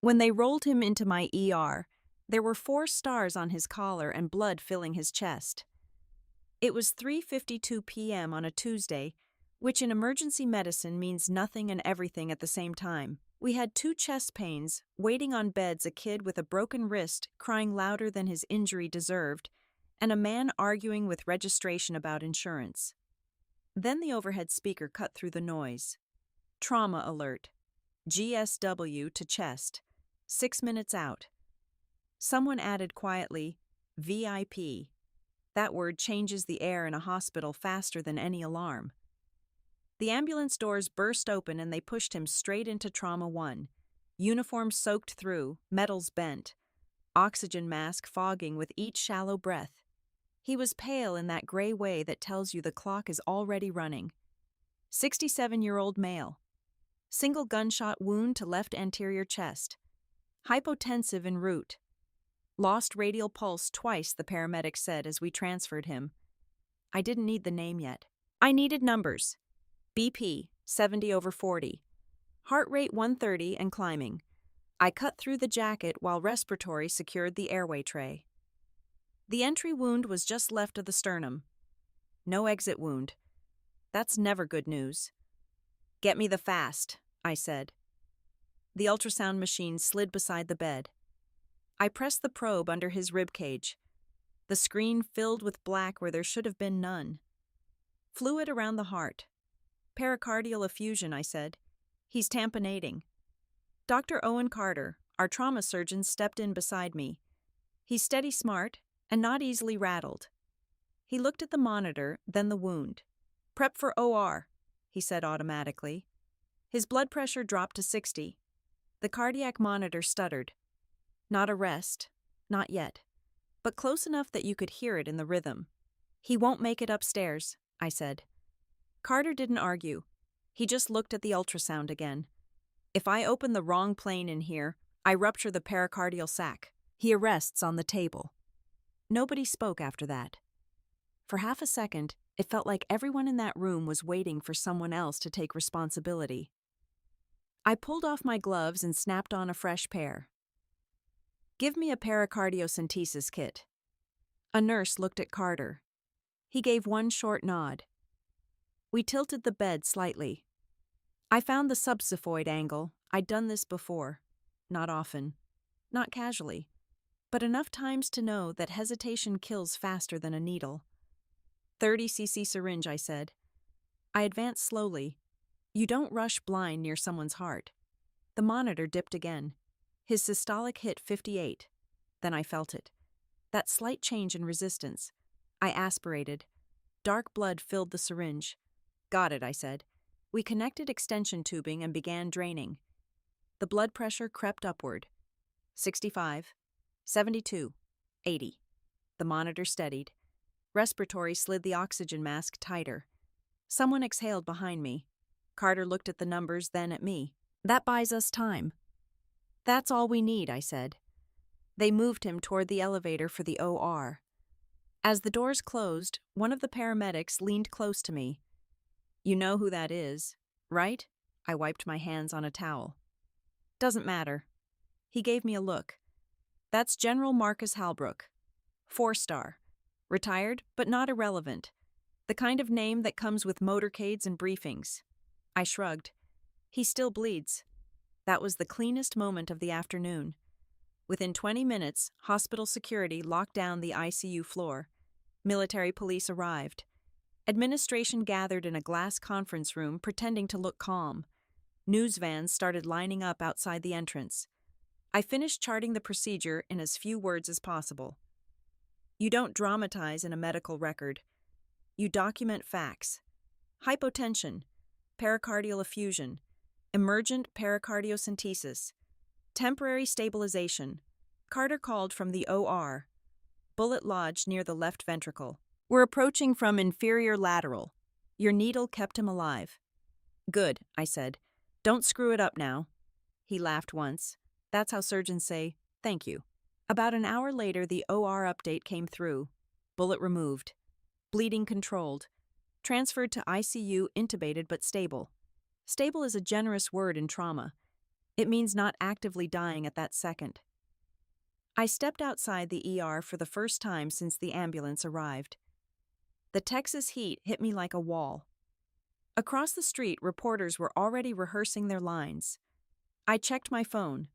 When they rolled him into my ER, there were 4 stars on his collar and blood filling his chest. It was 3:52 p.m. on a Tuesday, which in emergency medicine means nothing and everything at the same time. We had 2 chest pains, waiting on beds, a kid with a broken wrist crying louder than his injury deserved, and a man arguing with registration about insurance. Then the overhead speaker cut through the noise. Trauma alert. GSW to chest. 6 minutes out. Someone added quietly, VIP. That word changes the air in a hospital faster than any alarm. The ambulance doors burst open and they pushed him straight into Trauma 1. Uniform soaked through, metals bent. Oxygen mask fogging with each shallow breath. He was pale in that gray way that tells you the clock is already running. 67-year-old male. Single gunshot wound to left anterior chest. Hypotensive en route. Lost radial pulse twice, the paramedic said as we transferred him. I didn't need the name yet. I needed numbers. BP, 70/40. Heart rate 130 and climbing. I cut through the jacket while respiratory secured the airway tray. The entry wound was just left of the sternum. No exit wound. That's never good news. Get me the fast, I said. The ultrasound machine slid beside the bed. I pressed the probe under his rib cage. The screen filled with black where there should have been none. Fluid around the heart. Pericardial effusion, I said. He's tamponating. Dr. Owen Carter, our trauma surgeon, stepped in beside me. He's steady smart and not easily rattled. He looked at the monitor, then the wound. Prep for OR, he said automatically. His blood pressure dropped to 60. The cardiac monitor stuttered. Not arrest, not yet, but close enough that you could hear it in the rhythm. He won't make it upstairs, I said. Carter didn't argue. He just looked at the ultrasound again. If I open the wrong plane in here, I rupture the pericardial sac. He arrests on the table. Nobody spoke after that. For half a second, it felt like everyone in that room was waiting for someone else to take responsibility. I pulled off my gloves and snapped on a fresh pair. Give me a pericardiocentesis kit. A nurse looked at Carter. He gave one short nod. We tilted the bed slightly. I found the subxiphoid angle. I'd done this before. Not often. Not casually. But enough times to know that hesitation kills faster than a needle. 30cc syringe, I said. I advanced slowly. You don't rush blind near someone's heart. The monitor dipped again. His systolic hit 58. Then I felt it. That slight change in resistance. I aspirated. Dark blood filled the syringe. Got it, I said. We connected extension tubing and began draining. The blood pressure crept upward. 65, 72, 80. The monitor steadied. Respiratory slid the oxygen mask tighter. Someone exhaled behind me. Carter looked at the numbers, then at me. That buys us time. That's all we need, I said. They moved him toward the elevator for the OR. As the doors closed, one of the paramedics leaned close to me. You know who that is, right? I wiped my hands on a towel. Doesn't matter. He gave me a look. That's General Marcus Halbrook. 4-star. Retired, but not irrelevant. The kind of name that comes with motorcades and briefings. I shrugged. He still bleeds. That was the cleanest moment of the afternoon. Within 20 minutes, hospital security locked down the ICU floor. Military police arrived. Administration gathered in a glass conference room, pretending to look calm. News vans started lining up outside the entrance. I finished charting the procedure in as few words as possible. You don't dramatize in a medical record. You document facts. Hypotension, pericardial effusion, emergent pericardiocentesis, temporary stabilization. Carter called from the OR. Bullet lodged near the left ventricle. We're approaching from inferior lateral. Your needle kept him alive. Good, I said. Don't screw it up now. He laughed once. That's how surgeons say, thank you. About an hour later, the OR update came through. Bullet removed. Bleeding controlled. Transferred to ICU, intubated but stable. Stable is a generous word in trauma. It means not actively dying at that second. I stepped outside the ER for the first time since the ambulance arrived. The Texas heat hit me like a wall. Across the street, reporters were already rehearsing their lines. I checked my phone.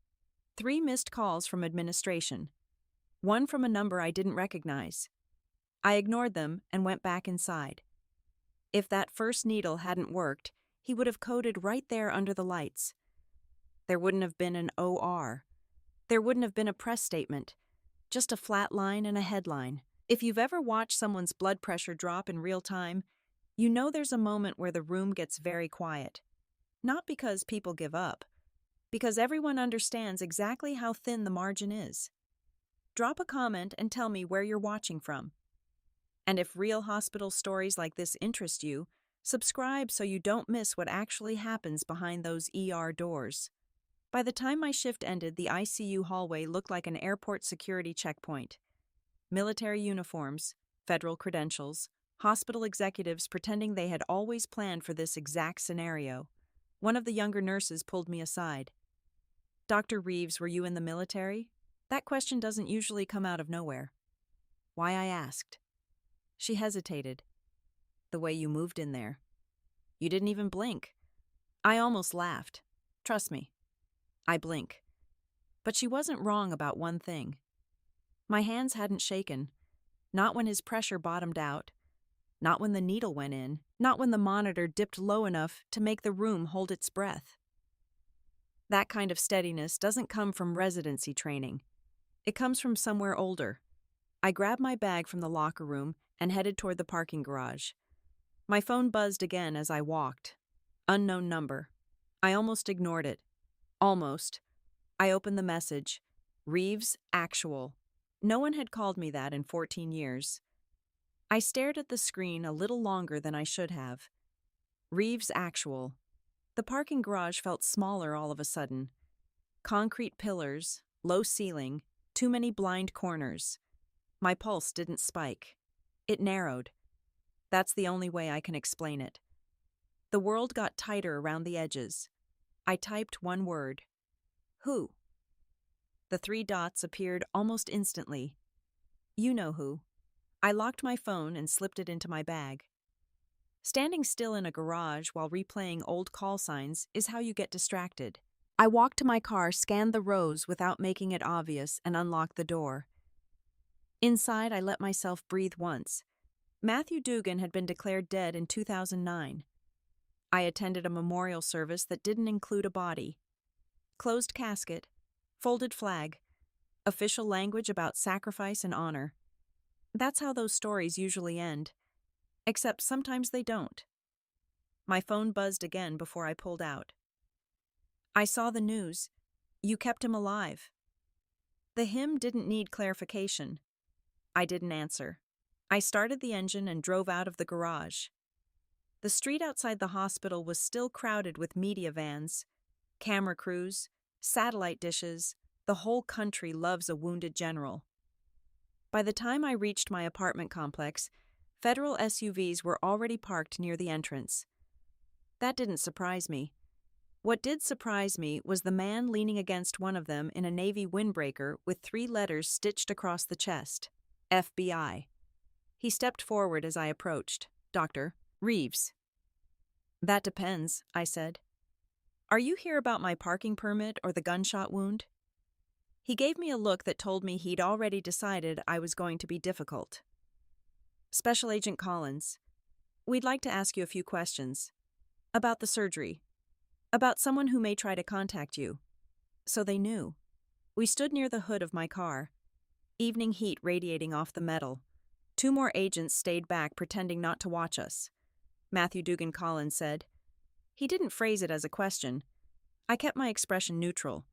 3 missed calls from administration. 1 from a number I didn't recognize. I ignored them and went back inside. If that first needle hadn't worked, he would have coded right there under the lights. There wouldn't have been an OR. There wouldn't have been a press statement. Just a flat line and a headline. If you've ever watched someone's blood pressure drop in real time, you know there's a moment where the room gets very quiet. Not because people give up, because everyone understands exactly how thin the margin is. Drop a comment and tell me where you're watching from. And if real hospital stories like this interest you, subscribe so you don't miss what actually happens behind those ER doors. By the time my shift ended, the ICU hallway looked like an airport security checkpoint. Military uniforms, federal credentials, hospital executives pretending they had always planned for this exact scenario. One of the younger nurses pulled me aside. "Dr. Reeves, were you in the military?" That question doesn't usually come out of nowhere. Why, I asked. She hesitated. "The way you moved in there. You didn't even blink." I almost laughed. Trust me. I blink. But she wasn't wrong about one thing. My hands hadn't shaken. Not when his pressure bottomed out. Not when the needle went in. Not when the monitor dipped low enough to make the room hold its breath. That kind of steadiness doesn't come from residency training. It comes from somewhere older. I grabbed my bag from the locker room and headed toward the parking garage. My phone buzzed again as I walked. Unknown number. I almost ignored it. Almost. I opened the message. Reeves, actual. No one had called me that in 14 years. I stared at the screen a little longer than I should have. Reeves, actual. The parking garage felt smaller all of a sudden. Concrete pillars, low ceiling, too many blind corners. My pulse didn't spike. It narrowed. That's the only way I can explain it. The world got tighter around the edges. I typed one word. Who? The 3 dots appeared almost instantly. You know who. I locked my phone and slipped it into my bag. Standing still in a garage while replaying old call signs is how you get distracted. I walked to my car, scanned the rows without making it obvious, and unlocked the door. Inside, I let myself breathe once. Matthew Dugan had been declared dead in 2009. I attended a memorial service that didn't include a body. Closed casket, folded flag, official language about sacrifice and honor. That's how those stories usually end. Except sometimes they don't. My phone buzzed again before I pulled out. I saw the news. You kept him alive. The hymn didn't need clarification. I didn't answer. I started the engine and drove out of the garage. The street outside the hospital was still crowded with media vans, camera crews, satellite dishes. The whole country loves a wounded general. By the time I reached my apartment complex, federal SUVs were already parked near the entrance. That didn't surprise me. What did surprise me was the man leaning against one of them in a navy windbreaker with 3 letters stitched across the chest. FBI. He stepped forward as I approached. Dr. Reeves. That depends, I said. Are you here about my parking permit or the gunshot wound? He gave me a look that told me he'd already decided I was going to be difficult. Special Agent Collins, we'd like to ask you a few questions. About the surgery. About someone who may try to contact you. So they knew. We stood near the hood of my car. Evening heat radiating off the metal. 2 more agents stayed back pretending not to watch us. Matthew Dugan Collins said. He didn't phrase it as a question. I kept my expression neutral.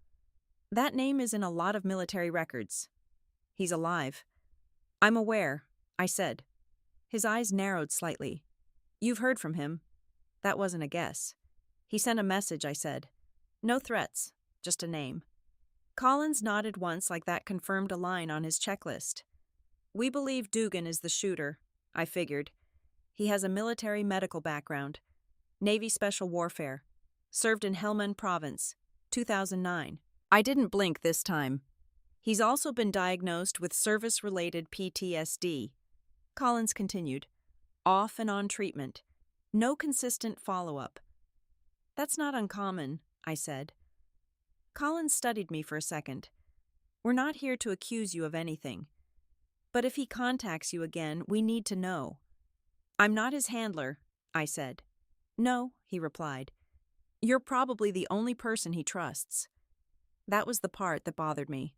That name is in a lot of military records. He's alive. I'm aware, I said. His eyes narrowed slightly. You've heard from him. That wasn't a guess. He sent a message, I said. No threats, just a name. Collins nodded once like that confirmed a line on his checklist. We believe Dugan is the shooter, I figured. He has a military medical background. Navy Special Warfare. Served in Helmand Province. 2009. I didn't blink this time. He's also been diagnosed with service-related PTSD. Collins continued. Off and on treatment. No consistent follow-up. That's not uncommon, I said. Collins studied me for a second. We're not here to accuse you of anything. But if he contacts you again, we need to know. I'm not his handler, I said. No, he replied. You're probably the only person he trusts. That was the part that bothered me.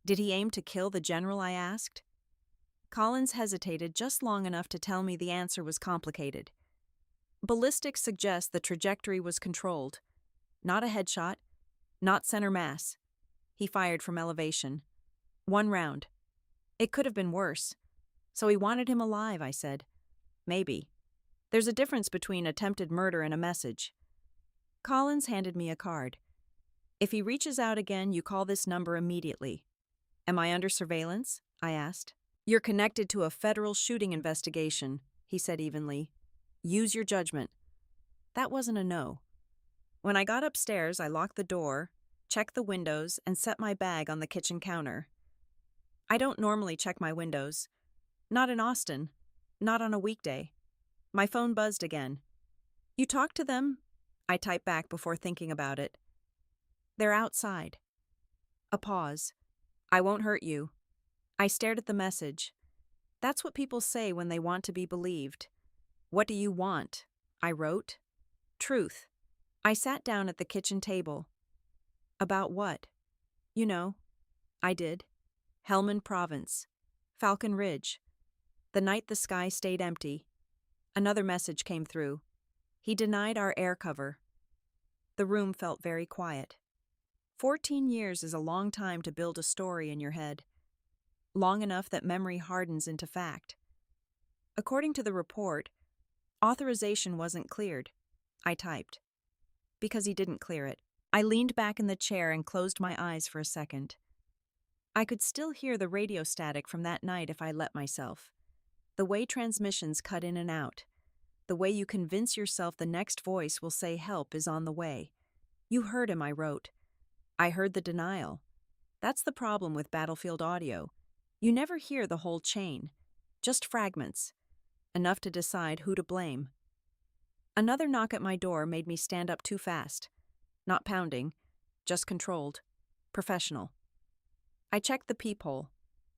Did he aim to kill the general, I asked? Collins hesitated just long enough to tell me the answer was complicated. Ballistics suggests the trajectory was controlled. Not a headshot, not center mass. He fired from elevation. 1 round. It could have been worse. So he wanted him alive, I said. Maybe. There's a difference between attempted murder and a message. Collins handed me a card. If he reaches out again, you call this number immediately. Am I under surveillance? I asked. You're connected to a federal shooting investigation, he said evenly. Use your judgment. That wasn't a no. When I got upstairs, I locked the door, checked the windows, and set my bag on the kitchen counter. I don't normally check my windows. Not in Austin. Not on a weekday. My phone buzzed again. You talked to them? I typed back before thinking about it. They're outside. A pause. I won't hurt you. I stared at the message. That's what people say when they want to be believed. What do you want? I wrote. Truth. I sat down at the kitchen table. About what? You know. I did. Helmand Province. Falcon Ridge. The night the sky stayed empty. Another message came through. He denied our air cover. The room felt very quiet. 14 years is a long time to build a story in your head. Long enough that memory hardens into fact. According to the report, authorization wasn't cleared. I typed. Because he didn't clear it. I leaned back in the chair and closed my eyes for a second. I could still hear the radio static from that night if I let myself. The way transmissions cut in and out. The way you convince yourself the next voice will say help is on the way. You heard him, I wrote. I heard the denial. That's the problem with battlefield audio. You never hear the whole chain. Just fragments. Enough to decide who to blame. Another knock at my door made me stand up too fast. Not pounding, just controlled. Professional. I checked the peephole.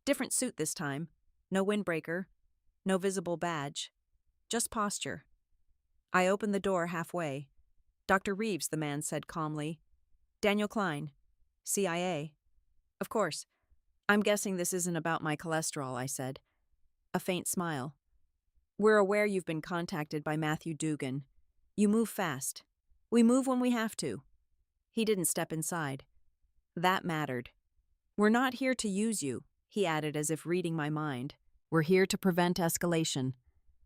Different suit this time. No windbreaker. No visible badge. Just posture. I opened the door halfway. Dr. Reeves, the man said calmly. Daniel Klein. CIA. Of course. I'm guessing this isn't about my cholesterol, I said. A faint smile. We're aware you've been contacted by Matthew Dugan. You move fast. We move when we have to. He didn't step inside. That mattered. We're not here to use you, he added as if reading my mind. We're here to prevent escalation.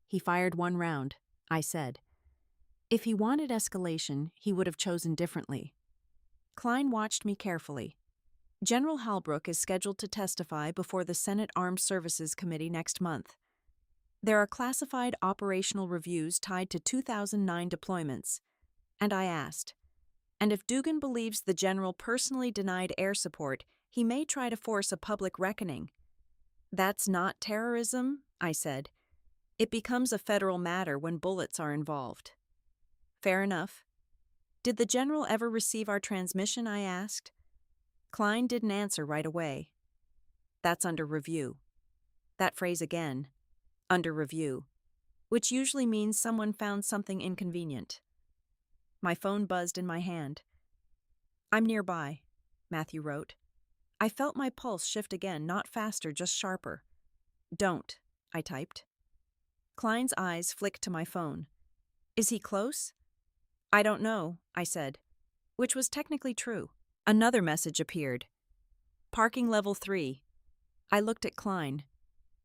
He fired 1 round, I said. If he wanted escalation, he would have chosen differently. Klein watched me carefully. General Halbrook is scheduled to testify before the Senate Armed Services Committee next month. There are classified operational reviews tied to 2009 deployments. And I asked, and if Dugan believes the general personally denied air support, he may try to force a public reckoning. That's not terrorism, I said. It becomes a federal matter when bullets are involved. Fair enough. Did the general ever receive our transmission, I asked. Klein didn't answer right away. That's under review. That phrase again, under review, which usually means someone found something inconvenient. My phone buzzed in my hand. I'm nearby, Matthew wrote. I felt my pulse shift again, not faster, just sharper. Don't, I typed. Klein's eyes flicked to my phone. Is he close? I don't know, I said, which was technically true. Another message appeared. Parking level 3. I looked at Klein.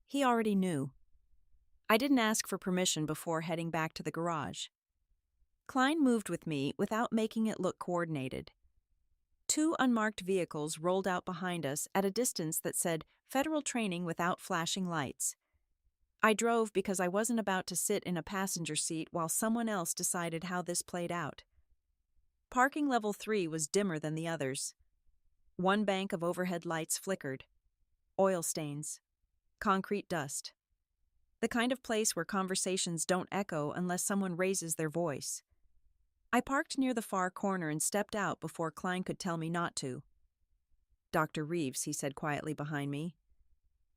He already knew. I didn't ask for permission before heading back to the garage. Klein moved with me without making it look coordinated. 2 unmarked vehicles rolled out behind us at a distance that said federal training without flashing lights. I drove because I wasn't about to sit in a passenger seat while someone else decided how this played out. Parking level 3 was dimmer than the others. One bank of overhead lights flickered. Oil stains. Concrete dust. The kind of place where conversations don't echo unless someone raises their voice. I parked near the far corner and stepped out before Klein could tell me not to. "Dr. Reeves," he said quietly behind me.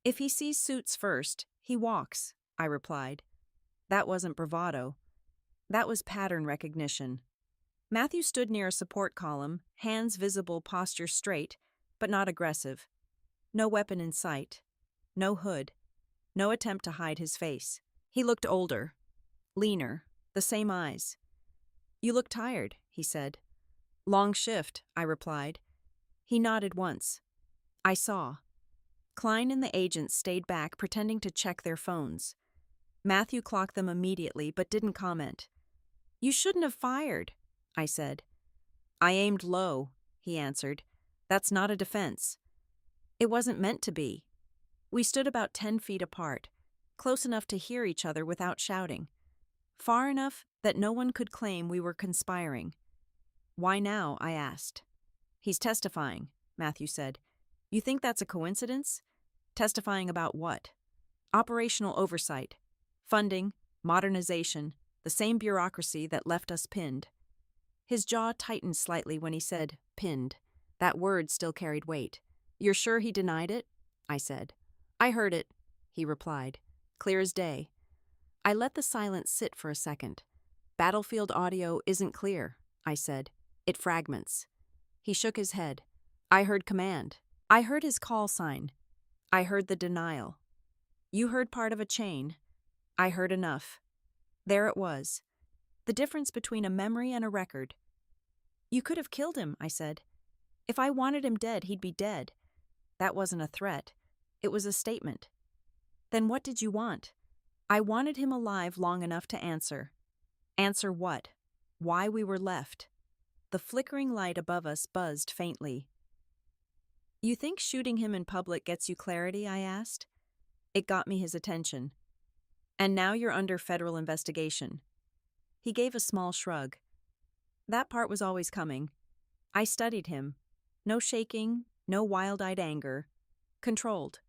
"If he sees suits first, he walks," I replied. That wasn't bravado. That was pattern recognition. Matthew stood near a support column, hands visible, posture straight, but not aggressive. No weapon in sight. No hood. No attempt to hide his face. He looked older. Leaner. The same eyes. "You look tired," he said. "Long shift," I replied. He nodded once. I saw. Klein and the agents stayed back, pretending to check their phones. Matthew clocked them immediately, but didn't comment. "You shouldn't have fired," I said. "I aimed low," he answered. "That's not a defense." It wasn't meant to be. We stood about 10 feet apart, close enough to hear each other without shouting, far enough that no one could claim we were conspiring. "Why now?" I asked. "He's testifying," Matthew said. "You think that's a coincidence?" "Testifying about what?" "Operational oversight. Funding, modernization, the same bureaucracy that left us pinned." His jaw tightened slightly when he said, "pinned." That word still carried weight. "You're sure he denied it?" I said. "I heard it," he replied. "Clear as day." I let the silence sit for a second. "Battlefield audio isn't clear," I said. "It fragments." He shook his head. "I heard command. I heard his call sign. I heard the denial. You heard part of a chain. I heard enough." There it was. The difference between a memory and a record. "You could have killed him," I said. "If I wanted him dead, he'd be dead." That wasn't a threat. It was a statement. "Then what did you want?" "I wanted him alive long enough to answer." "Answer what?" "Why we were left." The flickering light above us buzzed faintly. "You think shooting him in public gets you clarity?" I asked. It got me his attention. "And now you're under federal investigation." He gave a small shrug. "That part was always coming. I studied him. No shaking, no wild-eyed anger. Controlled.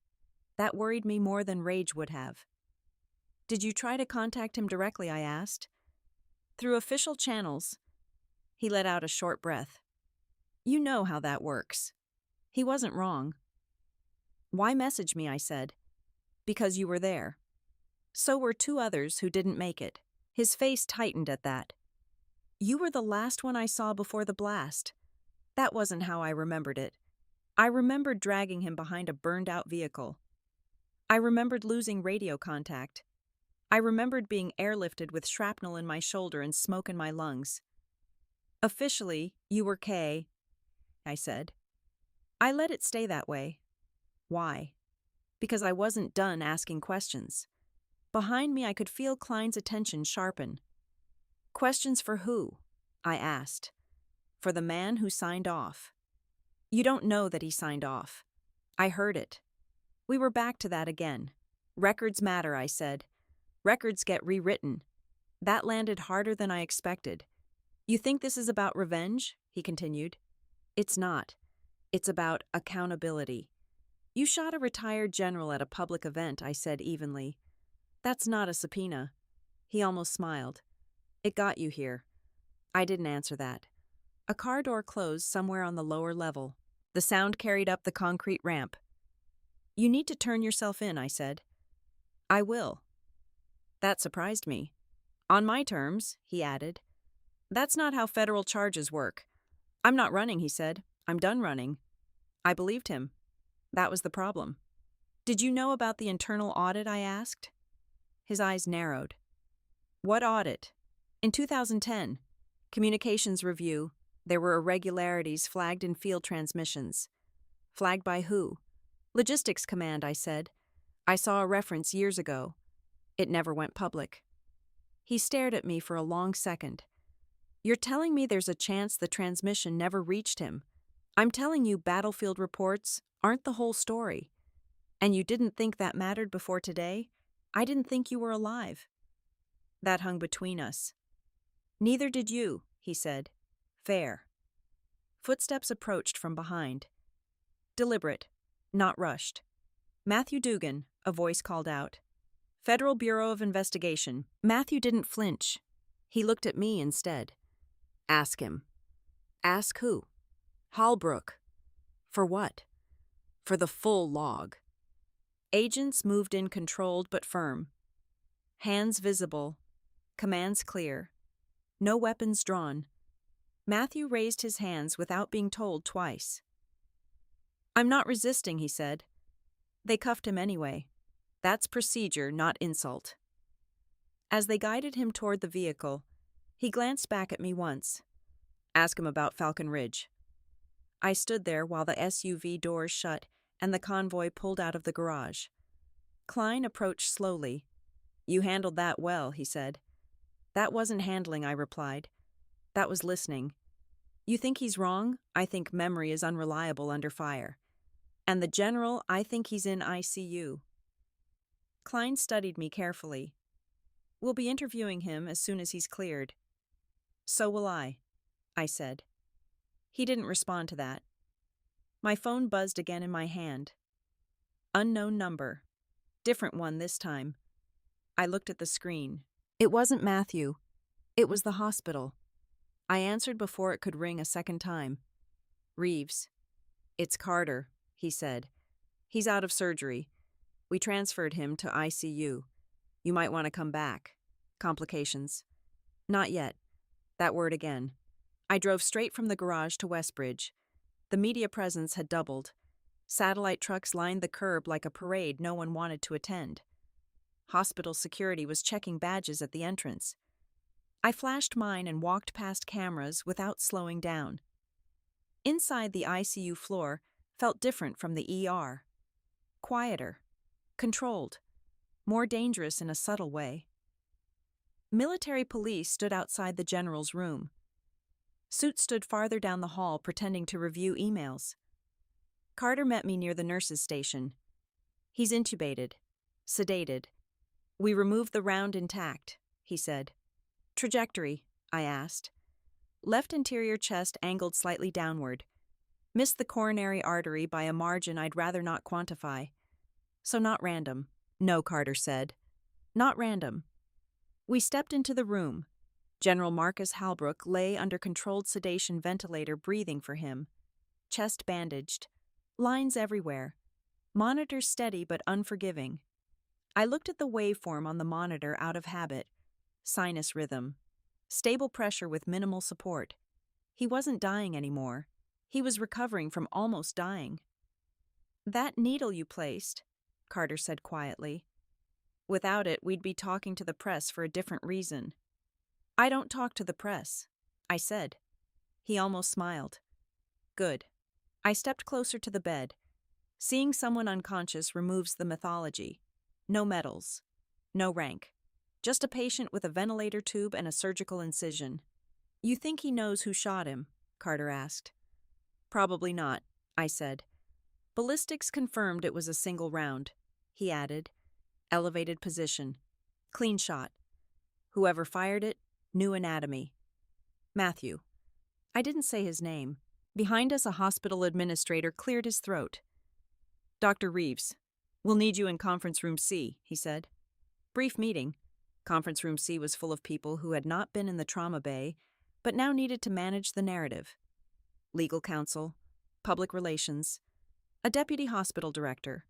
That worried me more than rage would have." "Did you try to contact him directly?" I asked. "Through official channels." He let out a short breath. "You know how that works." He wasn't wrong. "Why message me?" I said. "Because you were there. So were 2 others who didn't make it." His face tightened at that. "You were the last one I saw before the blast." That wasn't how I remembered it. I remembered dragging him behind a burned-out vehicle. I remembered losing radio contact. I remembered being airlifted with shrapnel in my shoulder and smoke in my lungs. "Officially, you were K," I said. I let it stay that way. Why? Because I wasn't done asking questions. Behind me, I could feel Klein's attention sharpen. "Questions for who?" I asked. "For the man who signed off." "You don't know that he signed off." I heard it. We were back to that again. "Records matter," I said. "Records get rewritten." That landed harder than I expected. "You think this is about revenge?" he continued. "It's not. It's about accountability." "You shot a retired general at a public event," I said evenly. "That's not a subpoena." He almost smiled. "It got you here." I didn't answer that. A car door closed somewhere on the lower level. The sound carried up the concrete ramp. "You need to turn yourself in," I said. "I will." That surprised me. "On my terms," he added. "That's not how federal charges work." "I'm not running," he said. "I'm done running." I believed him. That was the problem. "Did you know about the internal audit?" I asked. His eyes narrowed. "What audit?" "In 2010. Communications review. There were irregularities flagged in field transmissions." "Flagged by who?" "Logistics Command," I said. "I saw a reference years ago. It never went public." He stared at me for a long second. "You're telling me there's a chance the transmission never reached him. I'm telling you battlefield reports aren't the whole story. And you didn't think that mattered before today? I didn't think you were alive." That hung between us. "Neither did you," he said. Fair. Footsteps approached from behind. Deliberate, not rushed. Matthew Dugan, a voice called out. Federal Bureau of Investigation. Matthew didn't flinch. He looked at me instead. Ask him. Ask who? Hallbrook. For what? For the full log. Agents moved in controlled but firm. Hands visible. Commands clear. No weapons drawn. Matthew raised his hands without being told twice. I'm not resisting, he said. They cuffed him anyway. That's procedure, not insult. As they guided him toward the vehicle, he glanced back at me once. Ask him about Falcon Ridge. I stood there while the SUV doors shut and the convoy pulled out of the garage. Klein approached slowly. You handled that well, he said. That wasn't handling, I replied. That was listening. You think he's wrong? I think memory is unreliable under fire. And the general, I think he's in ICU. Klein studied me carefully. We'll be interviewing him as soon as he's cleared. So will I said. He didn't respond to that. My phone buzzed again in my hand. Unknown number. Different one this time. I looked at the screen. It wasn't Matthew. It was the hospital. I answered before it could ring a second time. Reeves. It's Carter, he said. He's out of surgery. We transferred him to ICU. You might want to come back. Complications. Not yet. That word again. I drove straight from the garage to Westbridge. The media presence had doubled. Satellite trucks lined the curb like a parade no one wanted to attend. Hospital security was checking badges at the entrance. I flashed mine and walked past cameras without slowing down. Inside the ICU floor felt different from the ER. Quieter. Controlled. More dangerous in a subtle way. Military police stood outside the general's room. Suits stood farther down the hall pretending to review emails. Carter met me near the nurse's station. He's intubated. Sedated. We removed the round intact, he said. Trajectory, I asked. Left anterior chest angled slightly downward. Missed the coronary artery by a margin I'd rather not quantify. So not random. No, Carter said. Not random. We stepped into the room. General Marcus Hallbrook lay under controlled sedation ventilator breathing for him. Chest bandaged. Lines everywhere. Monitor steady but unforgiving. I looked at the waveform on the monitor out of habit. Sinus rhythm. Stable pressure with minimal support. He wasn't dying anymore. He was recovering from almost dying. That needle you placed, Carter said quietly. Without it, we'd be talking to the press for a different reason. I don't talk to the press, I said. He almost smiled. Good. I stepped closer to the bed. Seeing someone unconscious removes the mythology. No medals. No rank. Just a patient with a ventilator tube and a surgical incision. You think he knows who shot him? Carter asked. Probably not, I said. Ballistics confirmed it was a single round, he added. Elevated position. Clean shot. Whoever fired it knew anatomy. Matthew. I didn't say his name. Behind us, a hospital administrator cleared his throat. Dr. Reeves, we'll need you in conference room C, he said. Brief meeting. Conference room C was full of people who had not been in the trauma bay, but now needed to manage the narrative. Legal counsel, public relations, a deputy hospital director,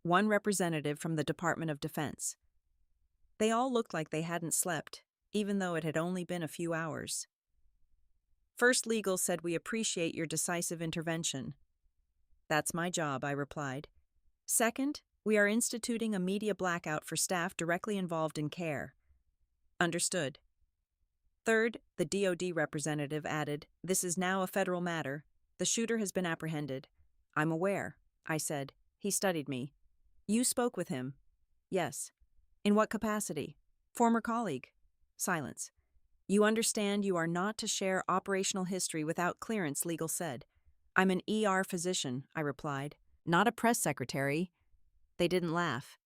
one representative from the Department of Defense. They all looked like they hadn't slept, even though it had only been a few hours. First Legal said we appreciate your decisive intervention. That's my job, I replied. Second, we are instituting a media blackout for staff directly involved in care. Understood. Third, the DoD representative added, this is now a federal matter. The shooter has been apprehended. I'm aware, I said. He studied me. You spoke with him. Yes. In what capacity? Former colleague. Silence. You understand you are not to share operational history without clearance, Legal said. I'm an ER physician, I replied. Not a press secretary. They didn't laugh.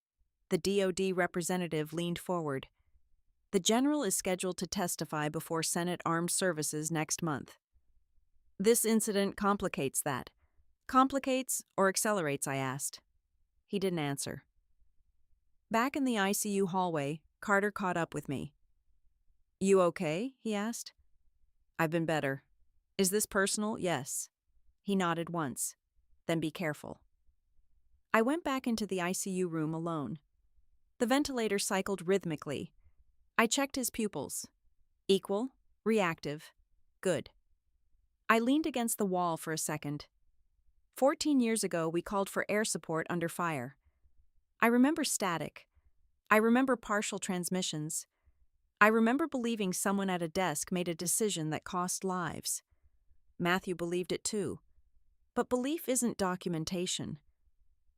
The DoD representative leaned forward. The general is scheduled to testify before Senate Armed Services next month. This incident complicates that. Complicates or accelerates, I asked. He didn't answer. Back in the ICU hallway, Carter caught up with me. You okay? He asked. I've been better. Is this personal? Yes. He nodded once. Then be careful. I went back into the ICU room alone. The ventilator cycled rhythmically. I checked his pupils. Equal, reactive, good. I leaned against the wall for a second. 14 years ago, we called for air support under fire. I remember static. I remember partial transmissions. I remember believing someone at a desk made a decision that cost lives. Matthew believed it too. But belief isn't documentation.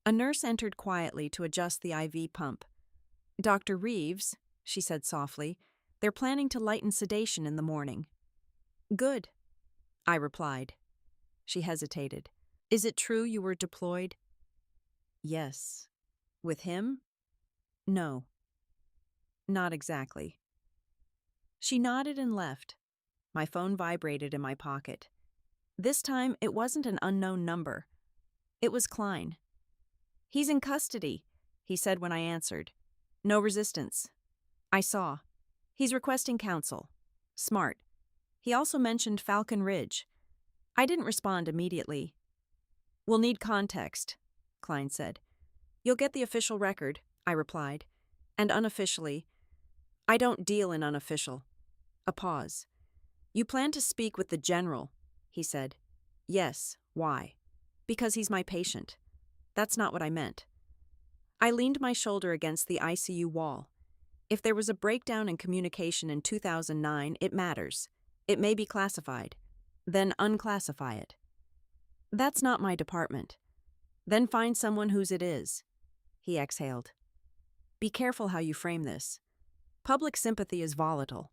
A nurse entered quietly to adjust the IV pump. Dr. Reeves, she said softly, they're planning to lighten sedation in the morning. Good, I replied. She hesitated. Is it true you were deployed? Yes. With him? No. Not exactly. She nodded and left. My phone vibrated in my pocket. This time, it wasn't an unknown number. It was Klein. He's in custody, he said when I answered. No resistance. I saw. He's requesting counsel. Smart. He also mentioned Falcon Ridge. I didn't respond immediately. We'll need context, Klein said. You'll get the official record, I replied. And unofficially, I don't deal in unofficial. A pause. You plan to speak with the general, he said. Yes, why? Because he's my patient. That's not what I meant. I leaned my shoulder against the ICU wall. If there was a breakdown in communication in 2009, it matters. It may be classified. Then unclassify it. That's not my department. Then find someone whose it is. He exhaled. Be careful how you frame this. Public sympathy is volatile.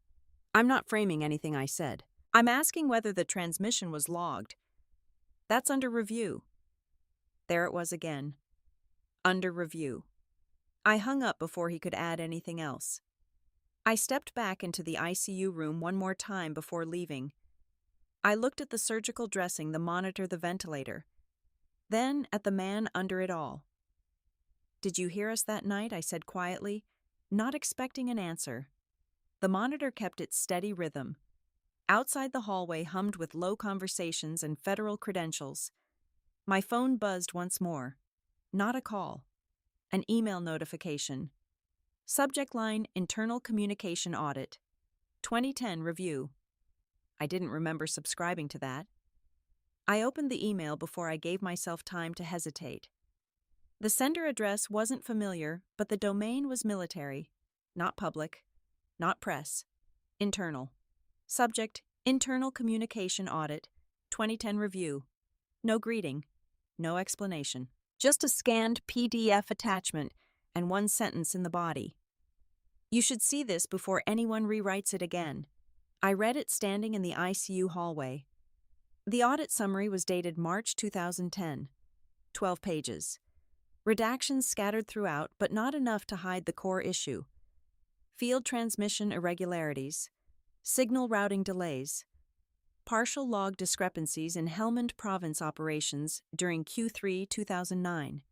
I'm not framing anything I said. I'm asking whether the transmission was logged. That's under review. There it was again. Under review. I hung up before he could add anything else. I stepped back into the ICU room one more time before leaving. I looked at the surgical dressing to monitor the ventilator, then at the man under it all. Did you hear us that night? I said quietly, not expecting an answer. The monitor kept its steady rhythm. Outside the hallway hummed with low conversations and federal credentials. My phone buzzed once more. Not a call. An email notification. Subject line, Internal Communication Audit. 2010 Review. I didn't remember subscribing to that. I opened the email before I gave myself time to hesitate. The sender address wasn't familiar, but the domain was military. Not public. Not press. Internal. Subject, Internal Communication Audit. 2010 Review. No greeting. No explanation. Just a scanned PDF attachment and one sentence in the body. You should see this before anyone rewrites it again. I read it standing in the ICU hallway. The audit summary was dated March 2010. 12 pages. Redactions scattered throughout, but not enough to hide the core issue. Field transmission irregularities. Signal routing delays. Partial log discrepancies in Helmand Province operations during Q3 2009.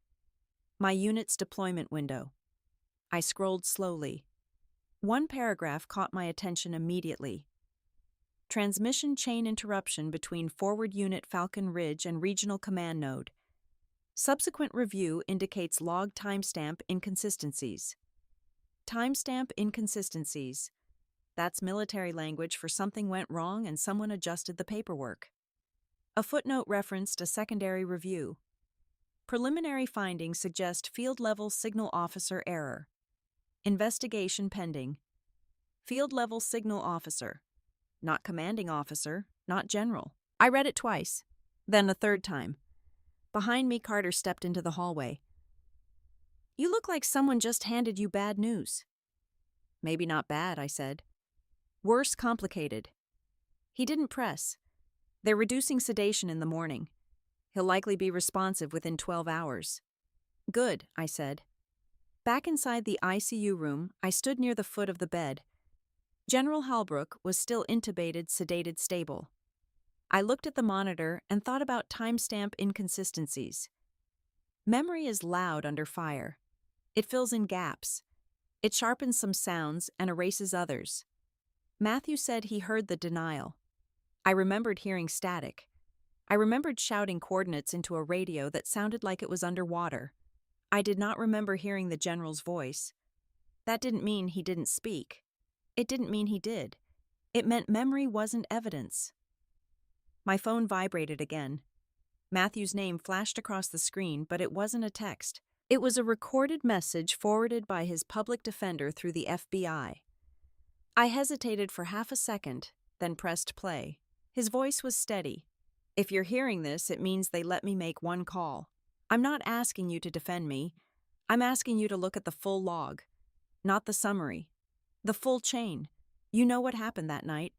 My unit's deployment window. I scrolled slowly. One paragraph caught my attention immediately. Transmission chain interruption between forward unit Falcon Ridge and regional command node. Subsequent review indicates log timestamp inconsistencies. Timestamp inconsistencies. That's military language for something went wrong and someone adjusted the paperwork. A footnote referenced a secondary review. Preliminary findings suggest field-level signal officer error. Investigation pending. Field-level signal officer. Not commanding officer, not general. I read it twice, then a third time. Behind me, Carter stepped into the hallway. You look like someone just handed you bad news. Maybe not bad, I said. Worse, complicated. He didn't press. They're reducing sedation in the morning. He'll likely be responsive within 12 hours. Good, I said. Back inside the ICU room, I stood near the foot of the bed. General Halbrook was still intubated, sedated, stable. I looked at the monitor and thought about timestamp inconsistencies. Memory is loud under fire. It fills in gaps. It sharpens some sounds and erases others. Matthew said he heard the denial. I remembered hearing static. I remembered shouting coordinates into a radio that sounded like it was underwater. I did not remember hearing the general's voice. That didn't mean he didn't speak. It didn't mean he did. It meant memory wasn't evidence. My phone vibrated again. Matthew's name flashed across the screen, but it wasn't a text. It was a recorded message forwarded by his public defender through the FBI. I hesitated for half a second, then pressed play. His voice was steady. If you're hearing this, it means they let me make one call. I'm not asking you to defend me. I'm asking you to look at the full log, not the summary. The full chain. You know what happened that night,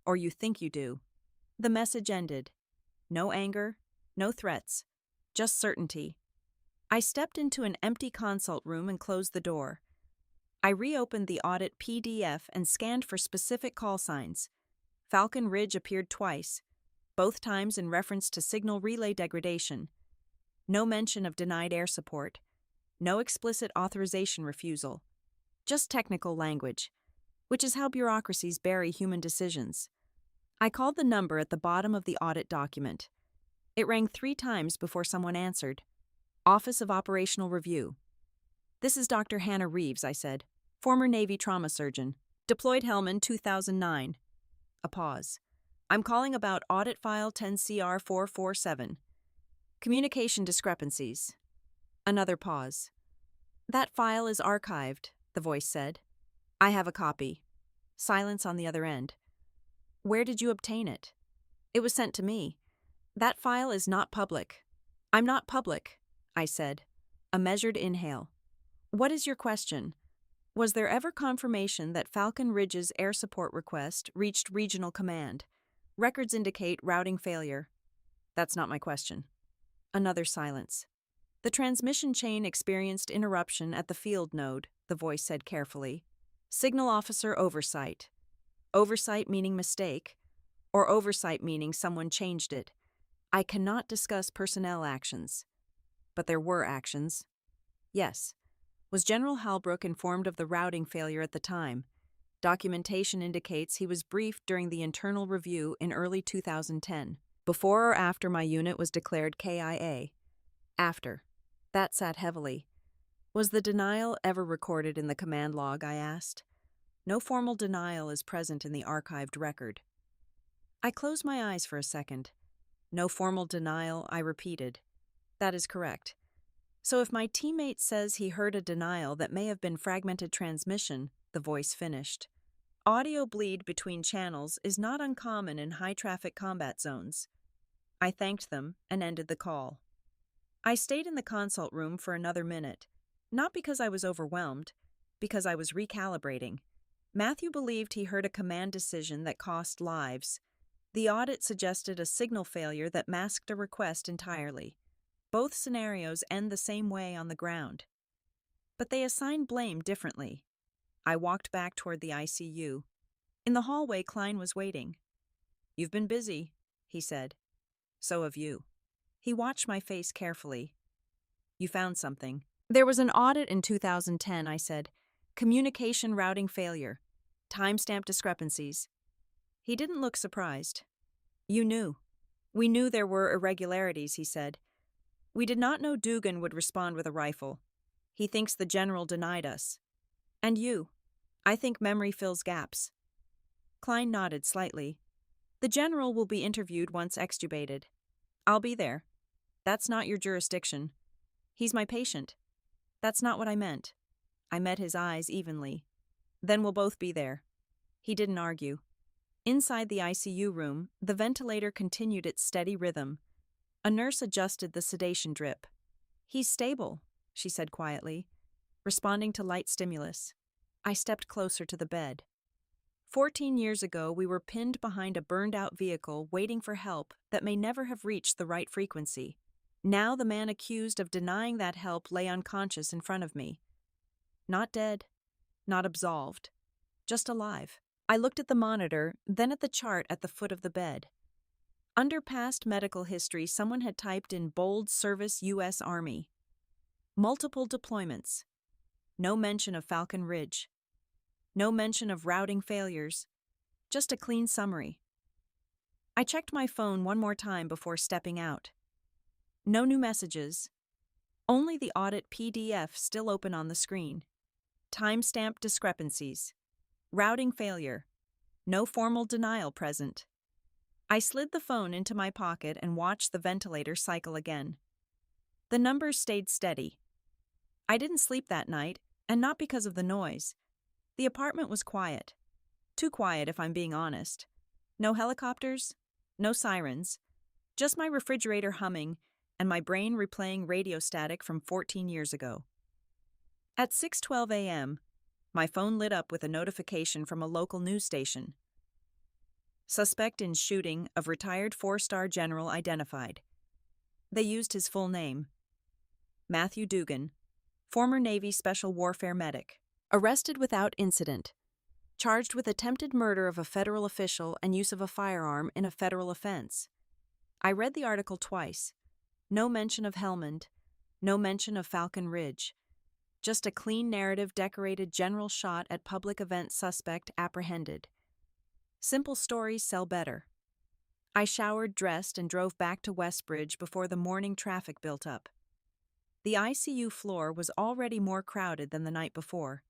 or you think you do. The message ended. No anger, no threats, just certainty. I stepped into an empty consult room and closed the door. I reopened the audit PDF and scanned for specific call signs. Falcon Ridge appeared twice, both times in reference to signal relay degradation. No mention of denied air support. No explicit authorization refusal. Just technical language, which is how bureaucracies bury human decisions. I called the number at the bottom of the audit document. It rang 3 times before someone answered. Office of Operational Review. This is Dr. Hannah Reeves, I said. Former Navy trauma surgeon. Deployed Helmand 2009. A pause. I'm calling about audit file 10CR447. Communication discrepancies. Another pause. That file is archived, the voice said. I have a copy. Silence on the other end. Where did you obtain it? It was sent to me. That file is not public. I'm not public, I said. A measured inhale. What is your question? Was there ever confirmation that Falcon Ridge's air support request reached Regional Command? Records indicate routing failure. That's not my question. Another silence. The transmission chain experienced interruption at the field node, the voice said carefully. Signal officer oversight. Oversight meaning mistake, or oversight meaning someone changed it. I cannot discuss personnel actions. But there were actions. Yes. Was General Halbrook informed of the routing failure at the time? Documentation indicates he was briefed during the internal review in early 2010, before or after my unit was declared KIA. After. That sat heavily. Was the denial ever recorded in the command log, I asked. No formal denial is present in the archived record. I closed my eyes for a second. No formal denial, I repeated. That is correct. So if my teammate says he heard a denial that may have been fragmented transmission, the voice finished. Audio bleed between channels is not uncommon in high-traffic combat zones. I thanked them and ended the call. I stayed in the consult room for another minute, not because I was overwhelmed, because I was recalibrating. Matthew believed he heard a command decision that cost lives. The audit suggested a signal failure that masked a request entirely. Both scenarios end the same way on the ground. But they assign blame differently. I walked back toward the ICU. In the hallway, Klein was waiting. You've been busy, he said. So have you. He watched my face carefully. You found something. There was an audit in 2010, I said. Communication routing failure. Timestamp discrepancies. He didn't look surprised. You knew. We knew there were irregularities, he said. We did not know Dugan would respond with a rifle. He thinks the general denied us. And you. I think memory fills gaps. Klein nodded slightly. The general will be interviewed once extubated. I'll be there. That's not your jurisdiction. He's my patient. That's not what I meant. I met his eyes evenly. Then we'll both be there. He didn't argue. Inside the ICU room, the ventilator continued its steady rhythm. A nurse adjusted the sedation drip. He's stable, she said quietly, responding to light stimulus. I stepped closer to the bed. 14 years ago, we were pinned behind a burned-out vehicle waiting for help that may never have reached the right frequency. Now the man accused of denying that help lay unconscious in front of me. Not dead, not absolved, just alive. I looked at the monitor, then at the chart at the foot of the bed. Under past medical history, someone had typed in bold service U.S. Army. Multiple deployments. No mention of Falcon Ridge. No mention of routing failures. Just a clean summary. I checked my phone one more time before stepping out. No new messages. Only the audit PDF still open on the screen. Timestamp discrepancies. Routing failure. No formal denial present. I slid the phone into my pocket and watched the ventilator cycle again. The numbers stayed steady. I didn't sleep that night, and not because of the noise. The apartment was quiet. Too quiet, if I'm being honest. No helicopters, no sirens, just my refrigerator humming and my brain replaying radio static from 14 years ago. At 6:12 a.m., my phone lit up with a notification from a local news station. Suspect in shooting of retired 4-star general identified. They used his full name. Matthew Dugan, former Navy Special Warfare medic, arrested without incident, charged with attempted murder of a federal official and use of a firearm in a federal offense. I read the article twice. No mention of Helmand, no mention of Falcon Ridge. Just a clean narrative decorated general shot at public event suspect apprehended. Simple stories sell better. I showered, dressed, and drove back to Westbridge before the morning traffic built up. The ICU floor was already more crowded than the night before.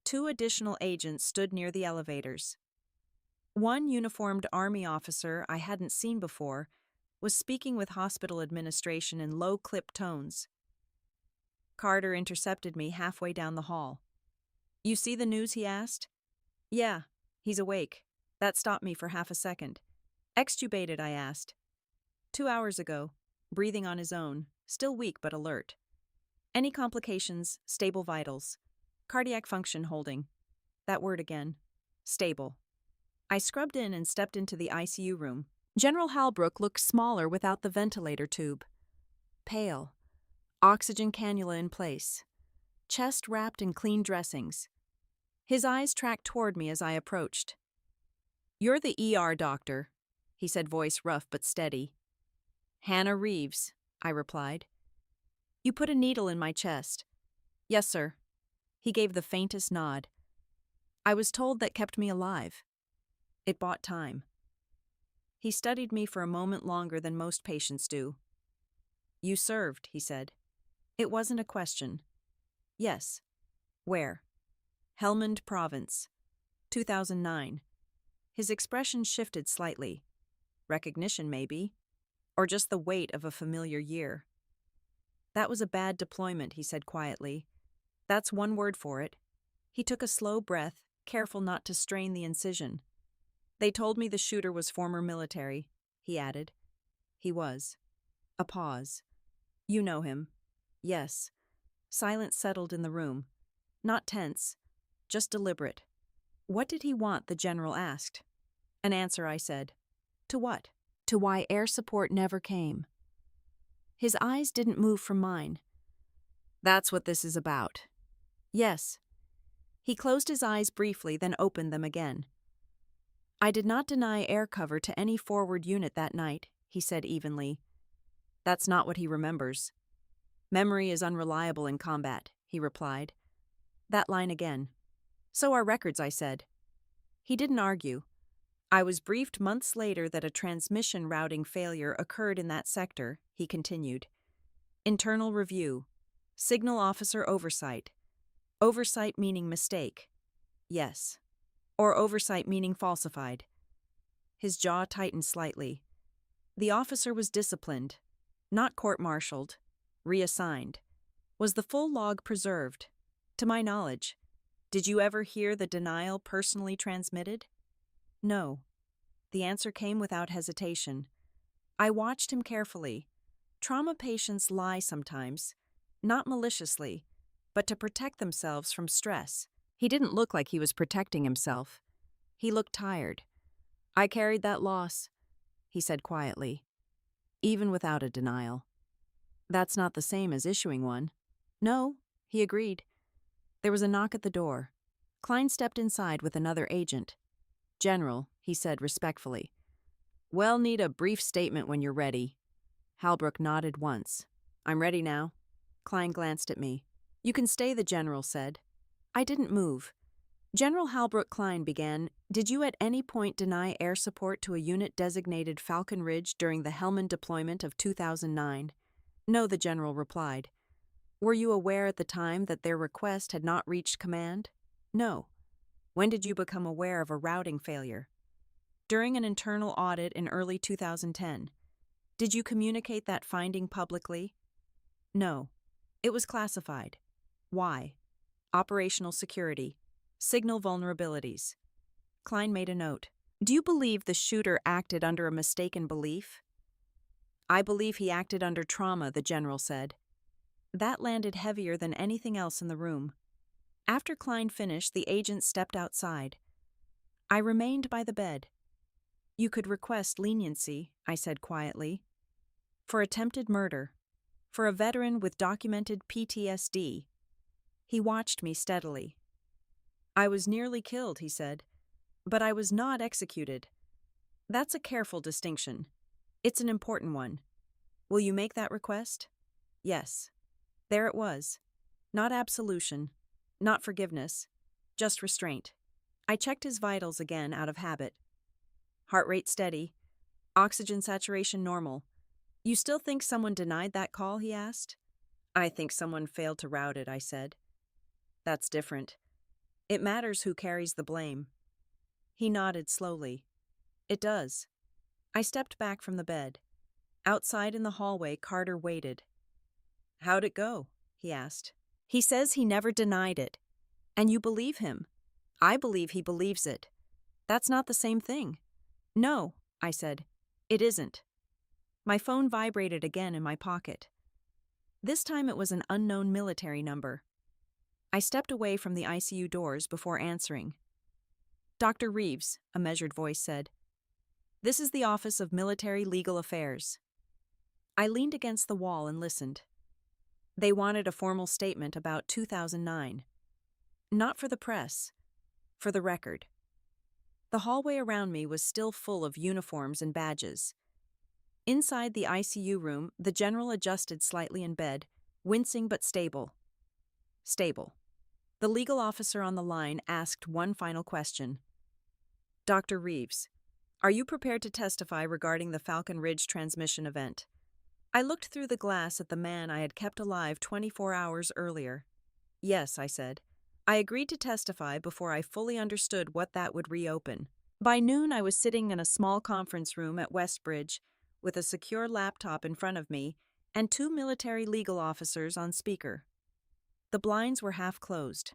2 additional agents stood near the elevators. One uniformed Army officer I hadn't seen before was speaking with hospital administration in low-clipped tones. Carter intercepted me halfway down the hall. "You see the news?" he asked. "Yeah, he's awake." That stopped me for half a second. "Extubated?" I asked. 2 hours ago, breathing on his own, still weak but alert. "Any complications? Stable vitals. Cardiac function holding." That word again. Stable. I scrubbed in and stepped into the ICU room. General Halbrook looked smaller without the ventilator tube. Pale. Oxygen cannula in place. Chest wrapped in clean dressings. His eyes tracked toward me as I approached. "You're the ER doctor," he said, voice rough but steady. "Hannah Reeves," I replied. "You put a needle in my chest." "Yes, sir." He gave the faintest nod. "I was told that kept me alive." It bought time. He studied me for a moment longer than most patients do. "You served," he said. It wasn't a question. "Yes." "Where?" "Helmand Province. 2009. His expression shifted slightly. Recognition, maybe. Or just the weight of a familiar year. "That was a bad deployment," he said quietly. "That's one word for it." He took a slow breath, careful not to strain the incision. "They told me the shooter was former military," he added. He was. A pause. "You know him?" "Yes." Silence settled in the room. Not tense, just deliberate. "What did he want?" the general asked. "An answer," I said. "To what?" "To why air support never came." His eyes didn't move from mine. "That's what this is about." "Yes." He closed his eyes briefly, then opened them again. "I did not deny air cover to any forward unit that night," he said evenly. "That's not what he remembers." "Memory is unreliable in combat," he replied. That line again. "So are records," I said. He didn't argue. "I was briefed months later that a transmission routing failure occurred in that sector," he continued. "Internal review. Signal officer oversight. Oversight meaning mistake. Yes. Or oversight meaning falsified." His jaw tightened slightly. "The officer was disciplined, not court-martialed, reassigned. Was the full log preserved? To my knowledge. Did you ever hear the denial personally transmitted?" "No." The answer came without hesitation. I watched him carefully. Trauma patients lie sometimes, not maliciously, but to protect themselves from stress. He didn't look like he was protecting himself. He looked tired. "I carried that loss," he said quietly, even without a denial. "That's not the same as issuing one." "No," he agreed. There was a knock at the door. Klein stepped inside with another agent. "General," he said respectfully. Well, need a brief statement when you're ready. Halbrook nodded once. I'm ready now. Klein glanced at me. You can stay, the general said. I didn't move. General Halbrook Klein began, did you at any point deny air support to a unit designated Falcon Ridge during the Helmand deployment of 2009? No, the general replied. Were you aware at the time that their request had not reached command? No. When did you become aware of a routing failure? During an internal audit in early 2010. Did you communicate that finding publicly? No. It was classified. Why? Operational security. Signal vulnerabilities. Klein made a note. Do you believe the shooter acted under a mistaken belief? I believe he acted under trauma, the general said. That landed heavier than anything else in the room. After Klein finished, the agent stepped outside. I remained by the bed. You could request leniency, I said quietly. For attempted murder. For a veteran with documented PTSD. He watched me steadily. I was nearly killed, he said, but I was not executed. That's a careful distinction. It's an important one. Will you make that request? Yes. There it was. Not absolution, not forgiveness, just restraint. I checked his vitals again out of habit. Heart rate steady. Oxygen saturation normal. You still think someone denied that call, he asked. I think someone failed to route it, I said. That's different. It matters who carries the blame. He nodded slowly. It does. I stepped back from the bed. Outside in the hallway, Carter waited. How'd it go? He asked. He says he never denied it. And you believe him. I believe he believes it. That's not the same thing. No, I said. It isn't. My phone vibrated again in my pocket. This time it was an unknown military number. I stepped away from the ICU doors before answering. Dr. Reeves, a measured voice said. This is the Office of Military Legal Affairs. I leaned against the wall and listened. They wanted a formal statement about 2009. Not for the press, for the record. The hallway around me was still full of uniforms and badges. Inside the ICU room, the general adjusted slightly in bed, wincing but stable. Stable. The legal officer on the line asked one final question. Dr. Reeves, are you prepared to testify regarding the Falcon Ridge transmission event? I looked through the glass at the man I had kept alive 24 hours earlier. Yes, I said. I agreed to testify before I fully understood what that would reopen. By noon, I was sitting in a small conference room at Westbridge with a secure laptop in front of me and two military legal officers on speaker. The blinds were half closed.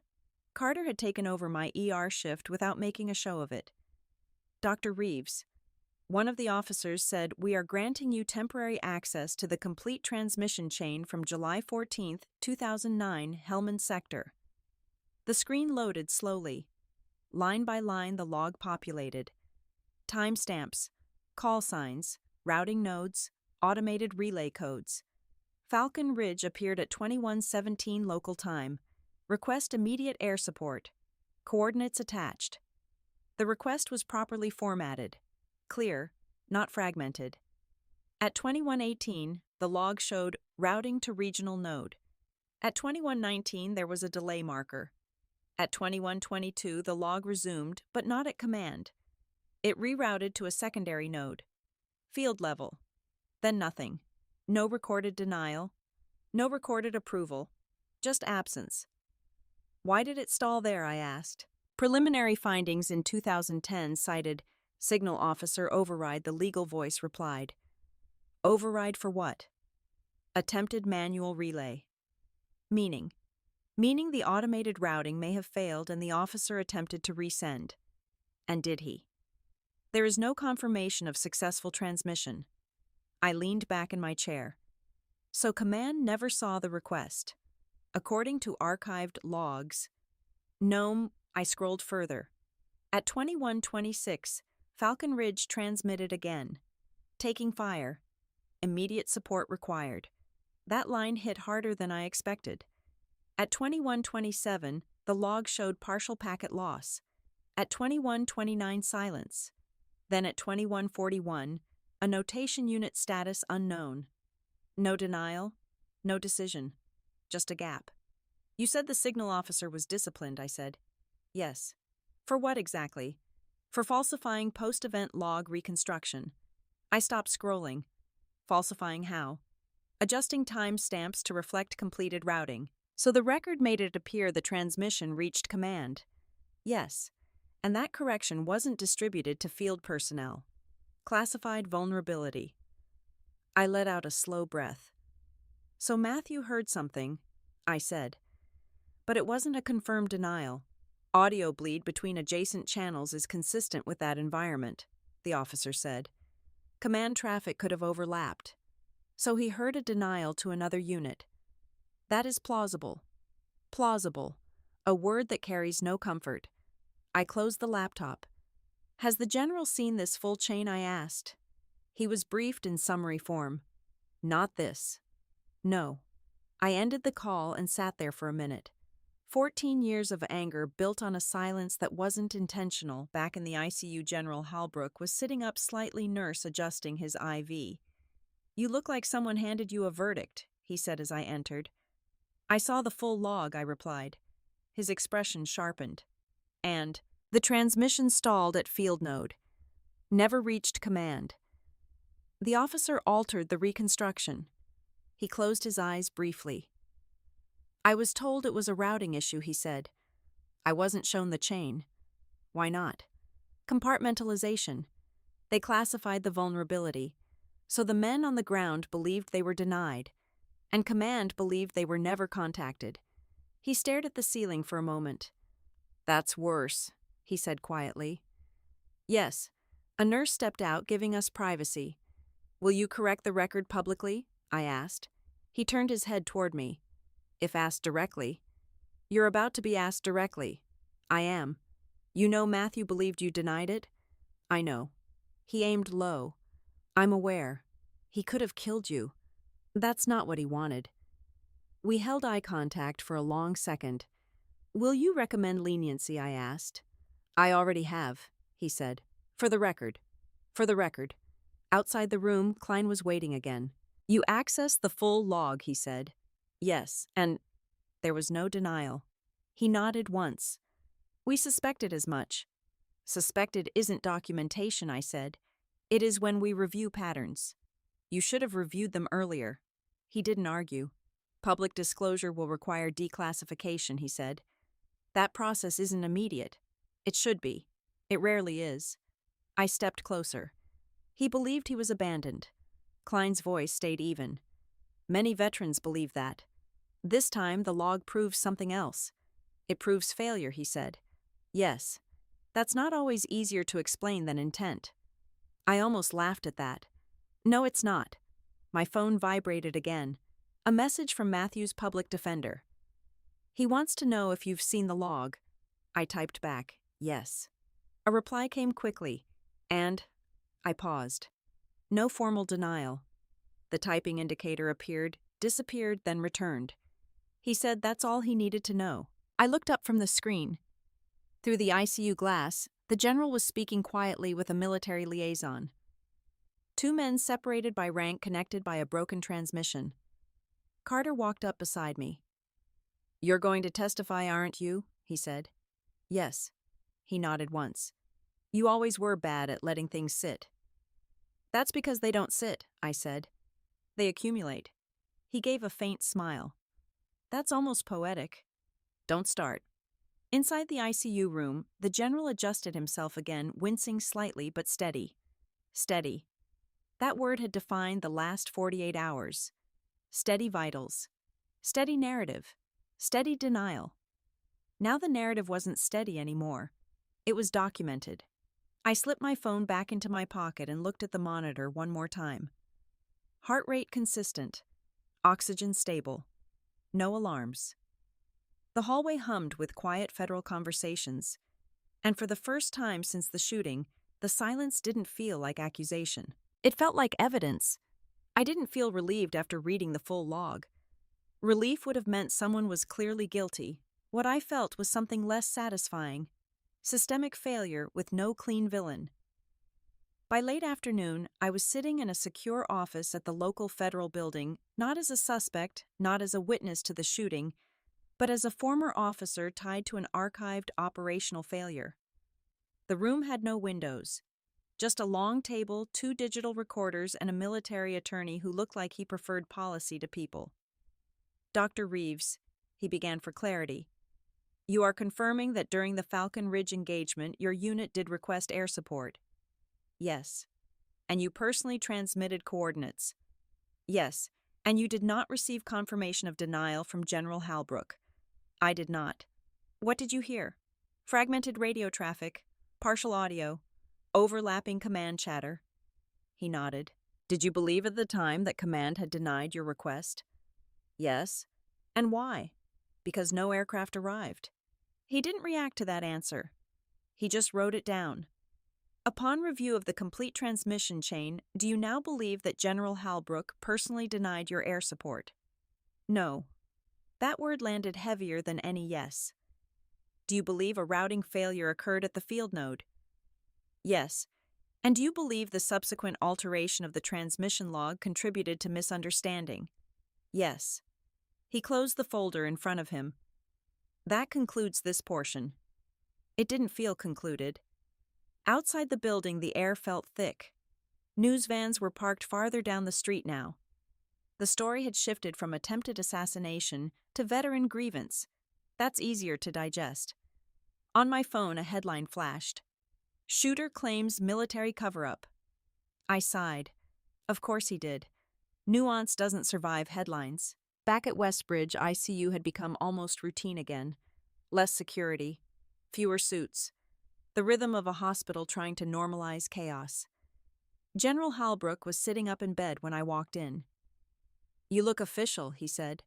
Carter had taken over my ER shift without making a show of it. Dr. Reeves, one of the officers said, we are granting you temporary access to the complete transmission chain from July 14, 2009, Helmand Sector. The screen loaded slowly. Line by line, the log populated. Timestamps, call signs, routing nodes, automated relay codes. Falcon Ridge appeared at 21:17 local time. Request immediate air support. Coordinates attached. The request was properly formatted. Clear, not fragmented. At 21:18, the log showed routing to regional node. At 21:19, there was a delay marker. At 21:22, the log resumed, but not at command. It rerouted to a secondary node. Field level. Then nothing. No recorded denial. No recorded approval. Just absence. Why did it stall there, I asked. Preliminary findings in 2010 cited signal officer override, the legal voice replied. Override for what? Attempted manual relay. Meaning the automated routing may have failed and the officer attempted to resend. And did he? There is no confirmation of successful transmission. I leaned back in my chair. So command never saw the request. According to archived logs, no, I scrolled further. At 21:26, Falcon Ridge transmitted again. Taking fire. Immediate support required. That line hit harder than I expected. At 21:27, the log showed partial packet loss. At 21:29, silence. Then at 21:41, a notation unit status unknown. No denial, no decision, just a gap. You said the signal officer was disciplined, I said. Yes. For what exactly? For falsifying post-event log reconstruction. I stopped scrolling. Falsifying how? Adjusting time stamps to reflect completed routing, so the record made it appear the transmission reached command. Yes, and that correction wasn't distributed to field personnel. Classified vulnerability. I let out a slow breath. So Matthew heard something, I said. But it wasn't a confirmed denial. Audio bleed between adjacent channels is consistent with that environment, the officer said. Command traffic could have overlapped. So he heard a denial to another unit. That is plausible. Plausible. A word that carries no comfort. I closed the laptop. Has the general seen this full chain? I asked. He was briefed in summary form. Not this. No. I ended the call and sat there for a minute. 14 years of anger built on a silence that wasn't intentional. Back in the ICU, General Halbrook was sitting up slightly, nurse adjusting his IV. You look like someone handed you a verdict, he said as I entered. I saw the full log, I replied. His expression sharpened. And the transmission stalled at field node. Never reached command. The officer altered the reconstruction. He closed his eyes briefly. I was told it was a routing issue, he said. I wasn't shown the chain. Why not? Compartmentalization. They classified the vulnerability. So the men on the ground believed they were denied, and command believed they were never contacted. He stared at the ceiling for a moment. That's worse, he said quietly. Yes. A nurse stepped out, giving us privacy. Will you correct the record publicly? I asked. He turned his head toward me. If asked directly. You're about to be asked directly. I am. You know Matthew believed you denied it? I know. He aimed low. I'm aware. He could have killed you. That's not what he wanted. We held eye contact for a long second. Will you recommend leniency? I asked. I already have, he said. For the record. For the record. Outside the room, Klein was waiting again. You accessed the full log, he said. Yes, and there was no denial. He nodded once. We suspected as much. Suspected isn't documentation, I said. It is when we review patterns. You should have reviewed them earlier. He didn't argue. Public disclosure will require declassification, he said. That process isn't immediate. It should be. It rarely is. I stepped closer. He believed he was abandoned. Klein's voice stayed even. Many veterans believe that. This time, the log proves something else. It proves failure, he said. Yes. That's not always easier to explain than intent. I almost laughed at that. No, it's not. My phone vibrated again. A message from Matthew's public defender. He wants to know if you've seen the log. I typed back, yes. A reply came quickly, and I paused. No formal denial. The typing indicator appeared, disappeared, then returned. He said that's all he needed to know. I looked up from the screen. Through the ICU glass, the general was speaking quietly with a military liaison. Two men separated by rank, connected by a broken transmission. Carter walked up beside me. You're going to testify, aren't you? He said. Yes. He nodded once. You always were bad at letting things sit. That's because they don't sit, I said. They accumulate. He gave a faint smile. That's almost poetic. Don't start. Inside the ICU room, the general adjusted himself again, wincing slightly but steady. Steady. That word had defined the last 48 hours. Steady vitals. Steady narrative. Steady denial. Now the narrative wasn't steady anymore. It was documented. I slipped my phone back into my pocket and looked at the monitor one more time. Heart rate consistent. Oxygen stable. No alarms. The hallway hummed with quiet federal conversations. And for the first time since the shooting, the silence didn't feel like accusation. It felt like evidence. I didn't feel relieved after reading the full log. Relief would have meant someone was clearly guilty. What I felt was something less satisfying. Systemic failure with no clean villain. By late afternoon, I was sitting in a secure office at the local federal building, not as a suspect, not as a witness to the shooting, but as a former officer tied to an archived operational failure. The room had no windows, just a long table, 2 digital recorders, and a military attorney who looked like he preferred policy to people. "Dr. Reeves," he began for clarity, "you are confirming that during the Falcon Ridge engagement your unit did request air support?" "Yes." "And you personally transmitted coordinates?" "Yes." "And you did not receive confirmation of denial from General Halbrook?" "I did not." "What did you hear?" "Fragmented radio traffic, partial audio, overlapping command chatter." He nodded. "Did you believe at the time that command had denied your request?" "Yes." "And why?" "Because no aircraft arrived." He didn't react to that answer. He just wrote it down. "Upon review of the complete transmission chain, do you now believe that General Halbrook personally denied your air support?" "No." That word landed heavier than any yes. "Do you believe a routing failure occurred at the field node?" "Yes." "And do you believe the subsequent alteration of the transmission log contributed to misunderstanding?" "Yes." He closed the folder in front of him. "That concludes this portion." It didn't feel concluded. Outside the building, the air felt thick. News vans were parked farther down the street now. The story had shifted from attempted assassination to veteran grievance. That's easier to digest. On my phone, a headline flashed. "Shooter claims military cover-up." I sighed. Of course he did. Nuance doesn't survive headlines. Back at Westbridge, ICU had become almost routine again. Less security, fewer suits. The rhythm of a hospital trying to normalize chaos. General Halbrook was sitting up in bed when I walked in. "You look official," he said.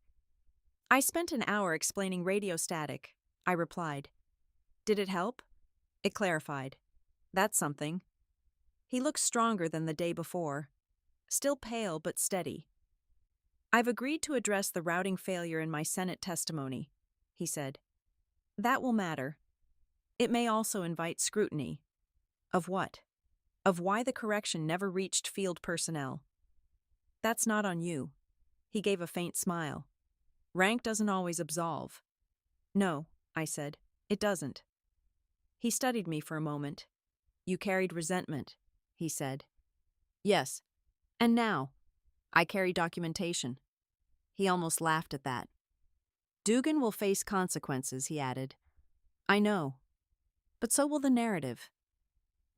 "I spent an hour explaining radio static," I replied. "Did it help?" It clarified. "That's something." He looked stronger than the day before. Still pale but steady. "I've agreed to address the routing failure in my Senate testimony," he said. "That will matter. It may also invite scrutiny." "Of what?" "Of why the correction never reached field personnel." "That's not on you." He gave a faint smile. "Rank doesn't always absolve." "No," I said, "it doesn't." He studied me for a moment. "You carried resentment," he said. "Yes. And now, I carry documentation." He almost laughed at that. "Dugan will face consequences," he added. "I know. But so will the narrative."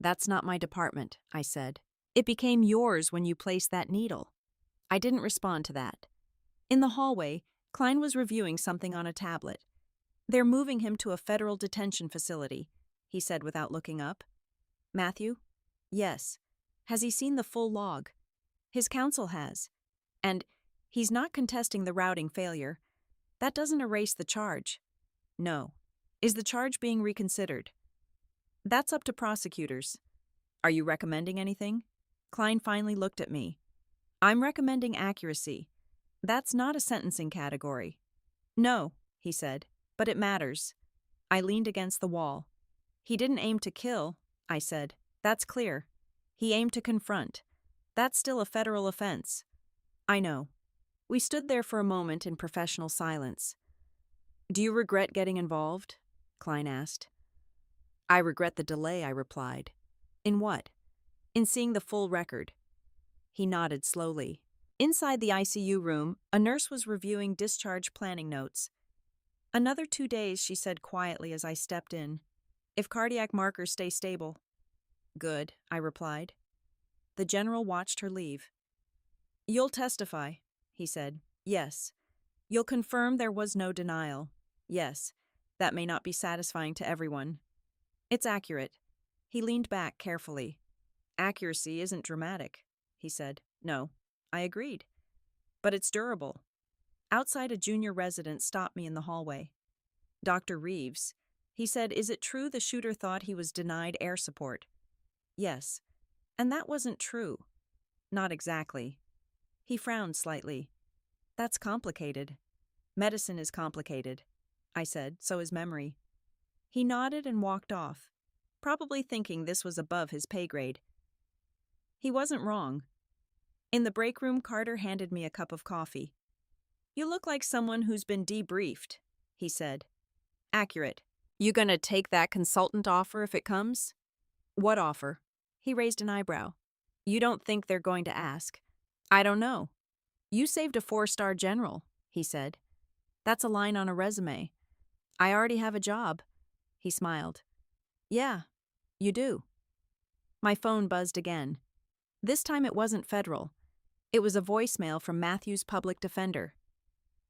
"That's not my department," I said. "It became yours when you placed that needle." I didn't respond to that. In the hallway, Klein was reviewing something on a tablet. "They're moving him to a federal detention facility," he said without looking up. "Matthew?" "Yes." "Has he seen the full log?" "His counsel has. And he's not contesting the routing failure. That doesn't erase the charge." "No." "Is the charge being reconsidered?" "That's up to prosecutors." "Are you recommending anything?" Klein finally looked at me. "I'm recommending accuracy. That's not a sentencing category." "No," he said, "but it matters." I leaned against the wall. "He didn't aim to kill," I said. "That's clear. He aimed to confront. That's still a federal offense." "I know." We stood there for a moment in professional silence. "Do you regret getting involved?" Klein asked. "I regret the delay," I replied. "In what?" "In seeing the full record." He nodded slowly. Inside the ICU room, a nurse was reviewing discharge planning notes. "Another 2 days," she said quietly as I stepped in. "If cardiac markers stay stable." "Good," I replied. The general watched her leave. "You'll testify," he said. "Yes." "You'll confirm there was no denial." "Yes." "That may not be satisfying to everyone." "It's accurate." He leaned back carefully. "Accuracy isn't dramatic," he said. "No." I agreed. "But it's durable." Outside, a junior resident stopped me in the hallway. "Dr. Reeves," he said, "is it true the shooter thought he was denied air support?" "Yes." "And that wasn't true?" "Not exactly." He frowned slightly. "That's complicated." "Medicine is complicated," I said. "So is memory." He nodded and walked off, probably thinking this was above his pay grade. He wasn't wrong. In the break room, Carter handed me a cup of coffee. "You look like someone who's been debriefed," he said. "Accurate. You gonna take that consultant offer if it comes?" "What offer?" He raised an eyebrow. "You don't think they're going to ask?" "I don't know. You saved a 4-star general," he said. "That's a line on a resume. I already have a job." He smiled. "Yeah, you do." My phone buzzed again. This time it wasn't federal. It was a voicemail from Matthew's public defender.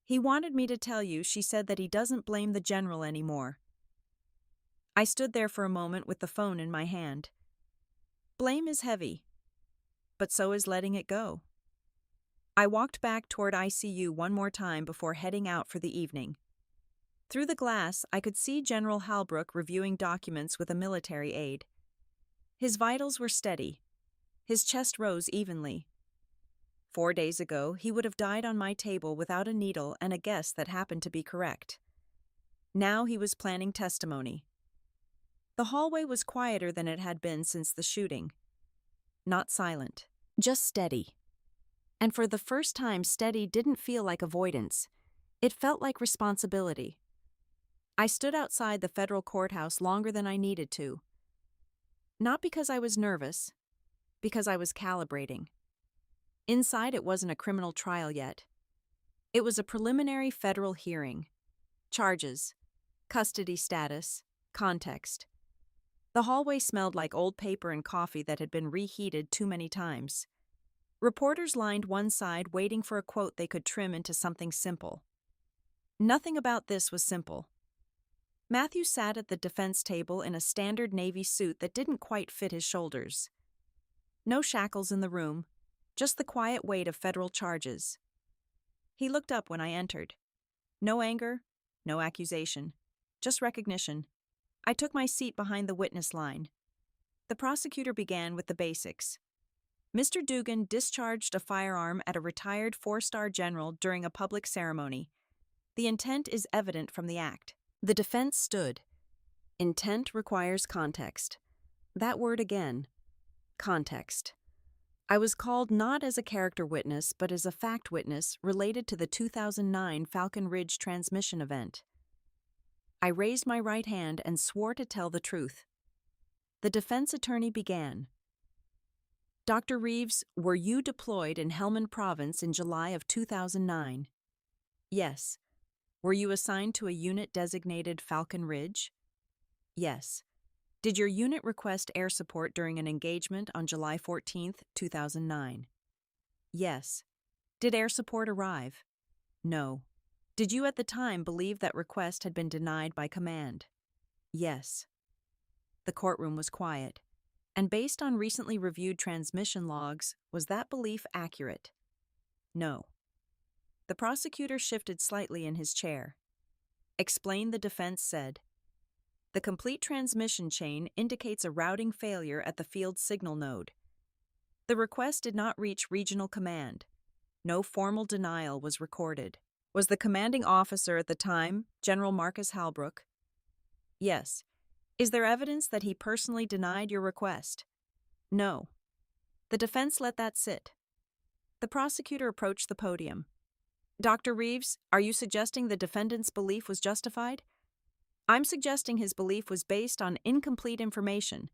"He wanted me to tell you she said that he doesn't blame the general anymore." I stood there for a moment with the phone in my hand. Blame is heavy, but so is letting it go. I walked back toward ICU one more time before heading out for the evening. Through the glass, I could see General Halbrook reviewing documents with a military aide. His vitals were steady. His chest rose evenly. 4 days ago, he would have died on my table without a needle and a guess that happened to be correct. Now he was planning testimony. The hallway was quieter than it had been since the shooting. Not silent, just steady. And for the first time, steady didn't feel like avoidance. It felt like responsibility. I stood outside the federal courthouse longer than I needed to. Not because I was nervous, because I was calibrating. Inside, it wasn't a criminal trial yet. It was a preliminary federal hearing. Charges, custody status, context. The hallway smelled like old paper and coffee that had been reheated too many times. Reporters lined one side waiting for a quote they could trim into something simple. Nothing about this was simple. Matthew sat at the defense table in a standard Navy suit that didn't quite fit his shoulders. No shackles in the room, just the quiet weight of federal charges. He looked up when I entered. No anger, no accusation, just recognition. I took my seat behind the witness line. The prosecutor began with the basics. Mr. Dugan discharged a firearm at a retired 4-star general during a public ceremony. The intent is evident from the act. The defense stood. Intent requires context. That word again. Context. I was called not as a character witness, but as a fact witness related to the 2009 Falcon Ridge transmission event. I raised my right hand and swore to tell the truth. The defense attorney began. "Dr. Reeves, were you deployed in Helmand Province in July of 2009? "Yes." "Were you assigned to a unit designated Falcon Ridge?" "Yes." "Did your unit request air support during an engagement on July 14, 2009? "Yes." "Did air support arrive?" "No." "Did you at the time believe that request had been denied by command?" "Yes." The courtroom was quiet. And based on recently reviewed transmission logs, was that belief accurate? No. The prosecutor shifted slightly in his chair. "Explain," the defense said. "The complete transmission chain indicates a routing failure at the field signal node. The request did not reach regional command. No formal denial was recorded." "Was the commanding officer at the time General Marcus Halbrook?" "Yes." "Is there evidence that he personally denied your request?" "No." The defense let that sit. The prosecutor approached the podium. "Dr. Reeves, are you suggesting the defendant's belief was justified?" "I'm suggesting his belief was based on incomplete information.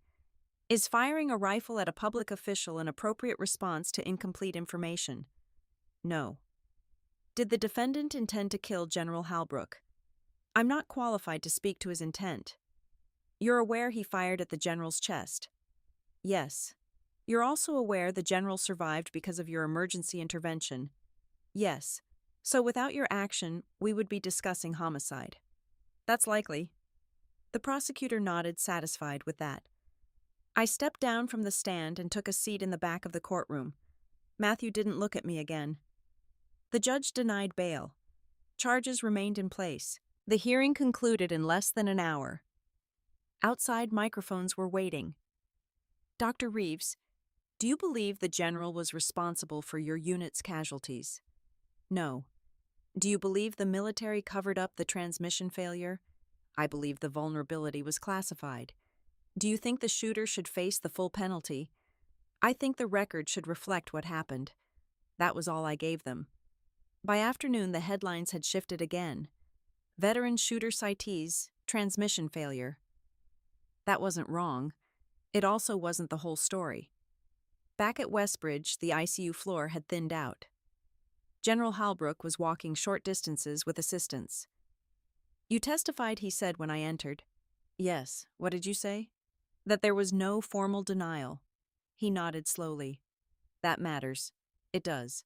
Is firing a rifle at a public official an appropriate response to incomplete information?" "No." "Did the defendant intend to kill General Halbrook?" "I'm not qualified to speak to his intent." "You're aware he fired at the general's chest?" "Yes." "You're also aware the general survived because of your emergency intervention?" "Yes. So without your action, we would be discussing homicide." "That's likely." The prosecutor nodded, satisfied with that. I stepped down from the stand and took a seat in the back of the courtroom. Matthew didn't look at me again. The judge denied bail. Charges remained in place. The hearing concluded in less than an hour. Outside, microphones were waiting. "Dr. Reeves, do you believe the general was responsible for your unit's casualties?" "No." "Do you believe the military covered up the transmission failure?" "I believe the vulnerability was classified." "Do you think the shooter should face the full penalty?" I think the record should reflect what happened. That was all I gave them. By afternoon, the headlines had shifted again. Veteran shooter citees, transmission failure. That wasn't wrong. It also wasn't the whole story. Back at Westbridge, the ICU floor had thinned out. General Halbrook was walking short distances with assistants. "You testified," he said when I entered. "Yes, what did you say?" "That there was no formal denial." He nodded slowly. "That matters." "It does."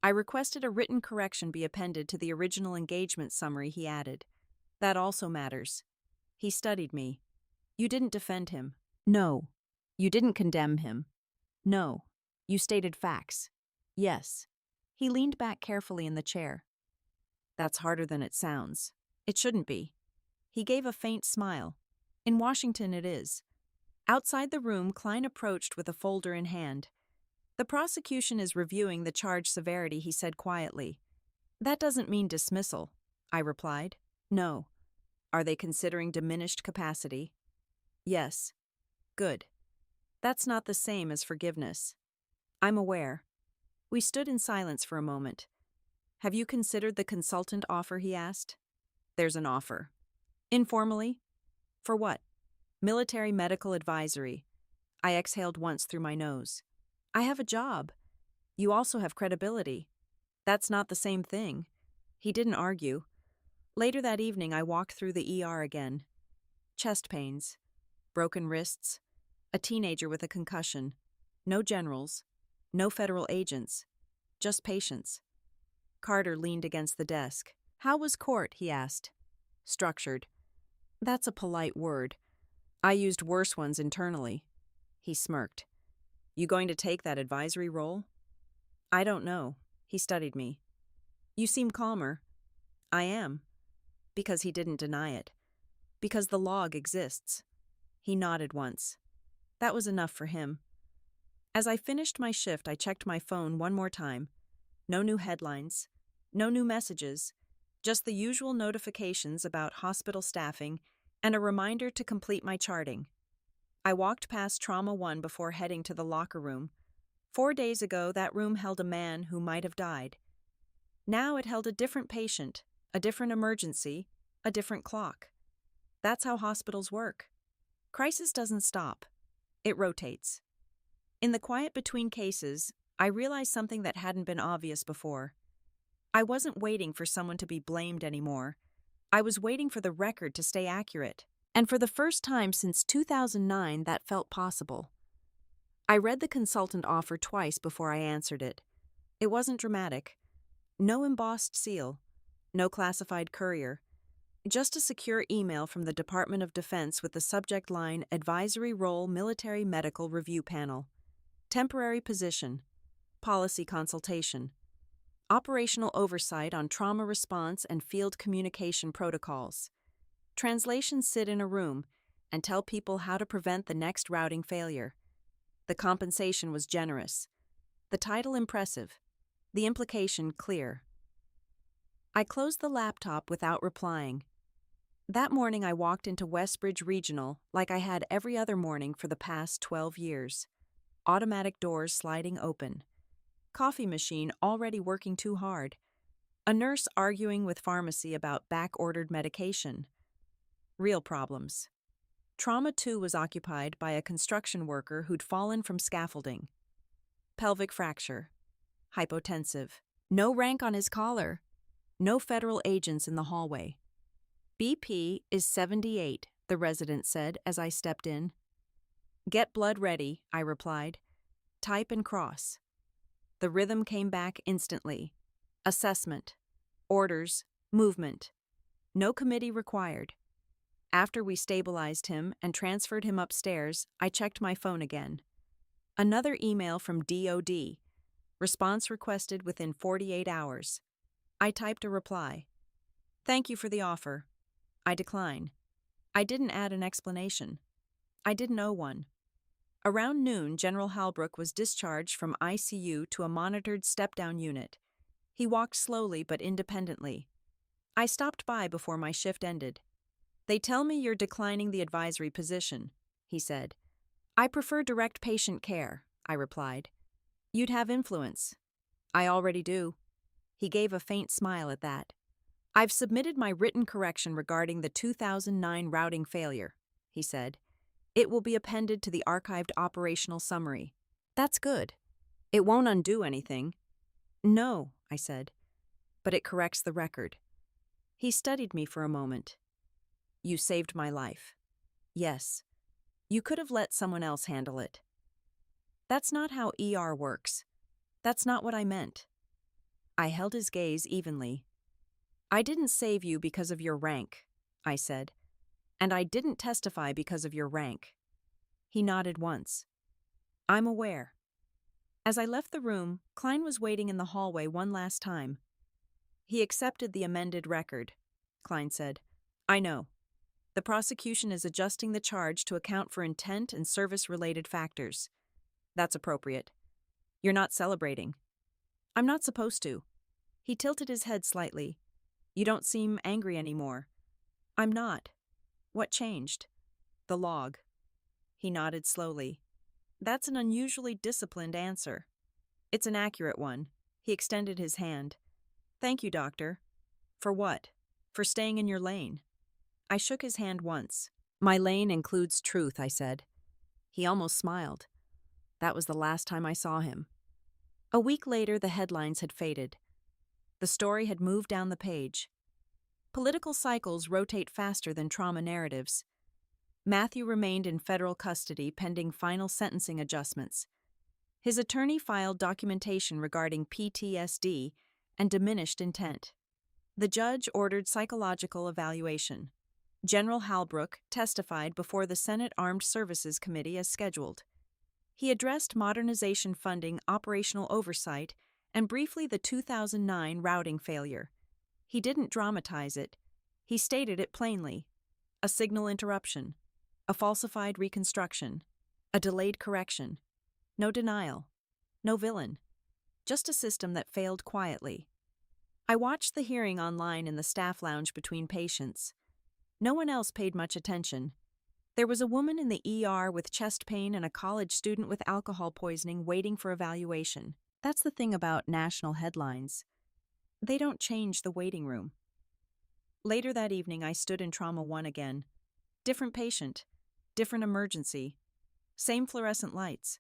I requested a written correction be appended to the original engagement summary, he added. "That also matters." He studied me. "You didn't defend him." "No." "You didn't condemn him." "No." "You stated facts." "Yes." He leaned back carefully in the chair. "That's harder than it sounds." "It shouldn't be." He gave a faint smile. "In Washington it is." Outside the room, Klein approached with a folder in hand. "The prosecution is reviewing the charge severity," he said quietly. "That doesn't mean dismissal," I replied. "No." "Are they considering diminished capacity?" "Yes." "Good. That's not the same as forgiveness." "I'm aware." We stood in silence for a moment. "Have you considered the consultant offer?" he asked. "There's an offer." "Informally?" "For what?" "Military medical advisory." I exhaled once through my nose. "I have a job." "You also have credibility." "That's not the same thing." He didn't argue. Later that evening, I walked through the ER again. Chest pains. Broken wrists. A teenager with a concussion. No generals. No federal agents. Just patients. Carter leaned against the desk. "How was court?" he asked. "Structured." "That's a polite word. I used worse ones internally." He smirked. "You going to take that advisory role?" "I don't know." He studied me. "You seem calmer." "I am." Because he didn't deny it. Because the log exists. He nodded once. That was enough for him. As I finished my shift, I checked my phone one more time. No new headlines. No new messages. Just the usual notifications about hospital staffing and a reminder to complete my charting. I walked past Trauma 1 before heading to the locker room. 4 days ago, that room held a man who might have died. Now it held a different patient, a different emergency, a different clock. That's how hospitals work. Crisis doesn't stop. It rotates. In the quiet between cases, I realized something that hadn't been obvious before. I wasn't waiting for someone to be blamed anymore. I was waiting for the record to stay accurate. And for the first time since 2009, that felt possible. I read the consultant offer twice before I answered it. It wasn't dramatic. No embossed seal. No classified courier. Just a secure email from the Department of Defense with the subject line Advisory Role Military Medical Review Panel. Temporary position. Policy consultation. Operational oversight on trauma response and field communication protocols. Translations sit in a room and tell people how to prevent the next routing failure. The compensation was generous. The title impressive. The implication clear. I closed the laptop without replying. That morning I walked into Westbridge Regional like I had every other morning for the past 12 years. Automatic doors sliding open. Coffee machine already working too hard. A nurse arguing with pharmacy about back-ordered medication. Real problems. Trauma 2 was occupied by a construction worker who'd fallen from scaffolding. Pelvic fracture. Hypotensive. No rank on his collar. No federal agents in the hallway. BP is 78, the resident said as I stepped in. Get blood ready, I replied. Type and cross. The rhythm came back instantly. Assessment. Orders. Movement. No committee required. After we stabilized him and transferred him upstairs, I checked my phone again. Another email from DOD. Response requested within 48 hours. I typed a reply. Thank you for the offer. I decline. I didn't add an explanation. I didn't owe one. Around noon, General Halbrook was discharged from ICU to a monitored step-down unit. He walked slowly but independently. I stopped by before my shift ended. They tell me you're declining the advisory position, he said. I prefer direct patient care, I replied. You'd have influence. I already do. He gave a faint smile at that. I've submitted my written correction regarding the 2009 routing failure, he said. It will be appended to the archived operational summary. That's good. It won't undo anything. No, I said, but it corrects the record. He studied me for a moment. You saved my life. Yes. You could have let someone else handle it. That's not how ER works. That's not what I meant. I held his gaze evenly. I didn't save you because of your rank, I said, and I didn't testify because of your rank. He nodded once. I'm aware. As I left the room, Klein was waiting in the hallway one last time. He accepted the amended record, Klein said. I know. The prosecution is adjusting the charge to account for intent and service-related factors. That's appropriate. You're not celebrating. I'm not supposed to. He tilted his head slightly. You don't seem angry anymore. I'm not. What changed? The log. He nodded slowly. That's an unusually disciplined answer. It's an accurate one. He extended his hand. Thank you, doctor. For what? For staying in your lane. I shook his hand once. My lane includes truth, I said. He almost smiled. That was the last time I saw him. A week later, the headlines had faded. The story had moved down the page. Political cycles rotate faster than trauma narratives. Matthew remained in federal custody pending final sentencing adjustments. His attorney filed documentation regarding PTSD and diminished intent. The judge ordered psychological evaluation. General Halbrook testified before the Senate Armed Services Committee as scheduled. He addressed modernization funding operational oversight and briefly the 2009 routing failure. He didn't dramatize it. He stated it plainly. A signal interruption. A falsified reconstruction. A delayed correction. No denial. No villain. Just a system that failed quietly. I watched the hearing online in the staff lounge between patients. No one else paid much attention. There was a woman in the ER with chest pain and a college student with alcohol poisoning waiting for evaluation. That's the thing about national headlines. They don't change the waiting room. Later that evening, I stood in Trauma 1 again. Different patient. Different emergency. Same fluorescent lights.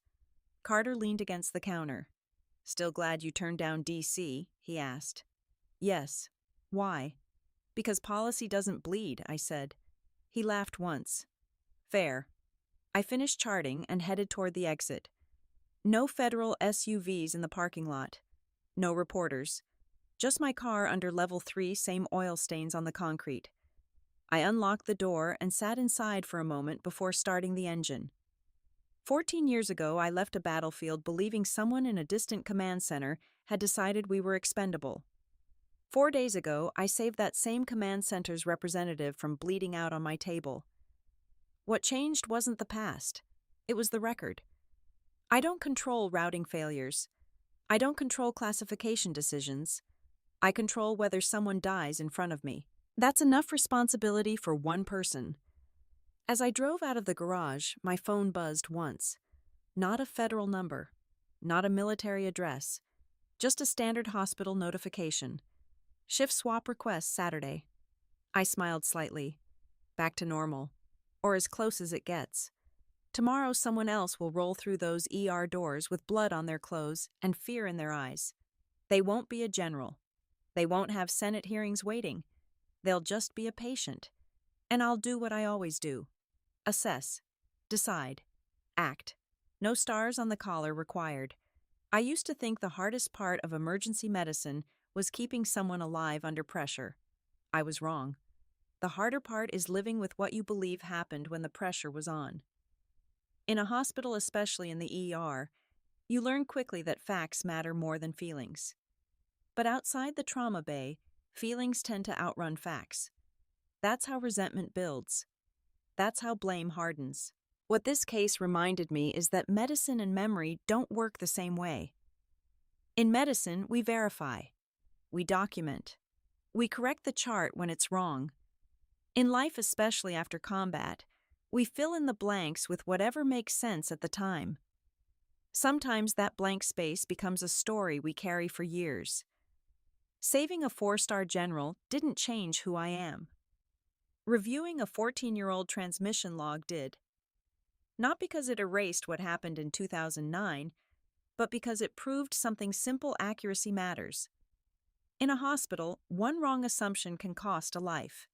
Carter leaned against the counter. Still glad you turned down DC? He asked. Yes. Why? Because policy doesn't bleed, I said. He laughed once. Fair. I finished charting and headed toward the exit. No federal SUVs in the parking lot. No reporters. Just my car under level 3, same oil stains on the concrete. I unlocked the door and sat inside for a moment before starting the engine. 14 years ago, I left a battlefield believing someone in a distant command center had decided we were expendable. 4 days ago, I saved that same command center's representative from bleeding out on my table. What changed wasn't the past. It was the record. I don't control routing failures. I don't control classification decisions. I control whether someone dies in front of me. That's enough responsibility for one person. As I drove out of the garage, my phone buzzed once. Not a federal number. Not a military address. Just a standard hospital notification. Shift swap request Saturday. I smiled slightly. Back to normal. Or as close as it gets. Tomorrow someone else will roll through those ER doors with blood on their clothes and fear in their eyes. They won't be a general. They won't have Senate hearings waiting. They'll just be a patient. And I'll do what I always do. Assess. Decide. Act. No stars on the collar required. I used to think the hardest part of emergency medicine was keeping someone alive under pressure. I was wrong. The harder part is living with what you believe happened when the pressure was on. In a hospital, especially in the ER, you learn quickly that facts matter more than feelings. But outside the trauma bay, feelings tend to outrun facts. That's how resentment builds. That's how blame hardens. What this case reminded me is that medicine and memory don't work the same way. In medicine, we verify. We document. We correct the chart when it's wrong. In life, especially after combat, we fill in the blanks with whatever makes sense at the time. Sometimes that blank space becomes a story we carry for years. Saving a 4-star general didn't change who I am. Reviewing a 14-year-old transmission log did. Not because it erased what happened in 2009, but because it proved something simple: accuracy matters. In a hospital, one wrong assumption can cost a life.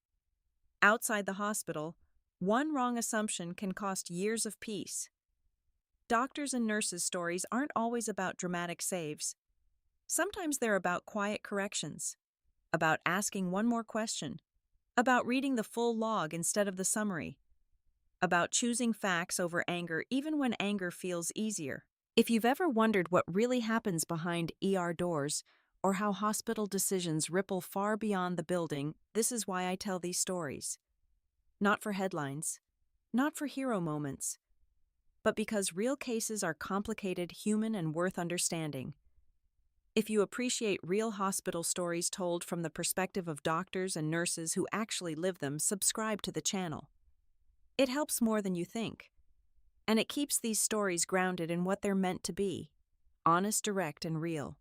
Outside the hospital, one wrong assumption can cost years of peace. Doctors' and nurses' stories aren't always about dramatic saves. Sometimes they're about quiet corrections, about asking one more question, about reading the full log instead of the summary, about choosing facts over anger even when anger feels easier. If you've ever wondered what really happens behind ER doors, or how hospital decisions ripple far beyond the building, this is why I tell these stories. Not for headlines, not for hero moments, but because real cases are complicated, human, and worth understanding. If you appreciate real hospital stories told from the perspective of doctors and nurses who actually live them, subscribe to the channel. It helps more than you think, and it keeps these stories grounded in what they're meant to be: honest, direct, and real.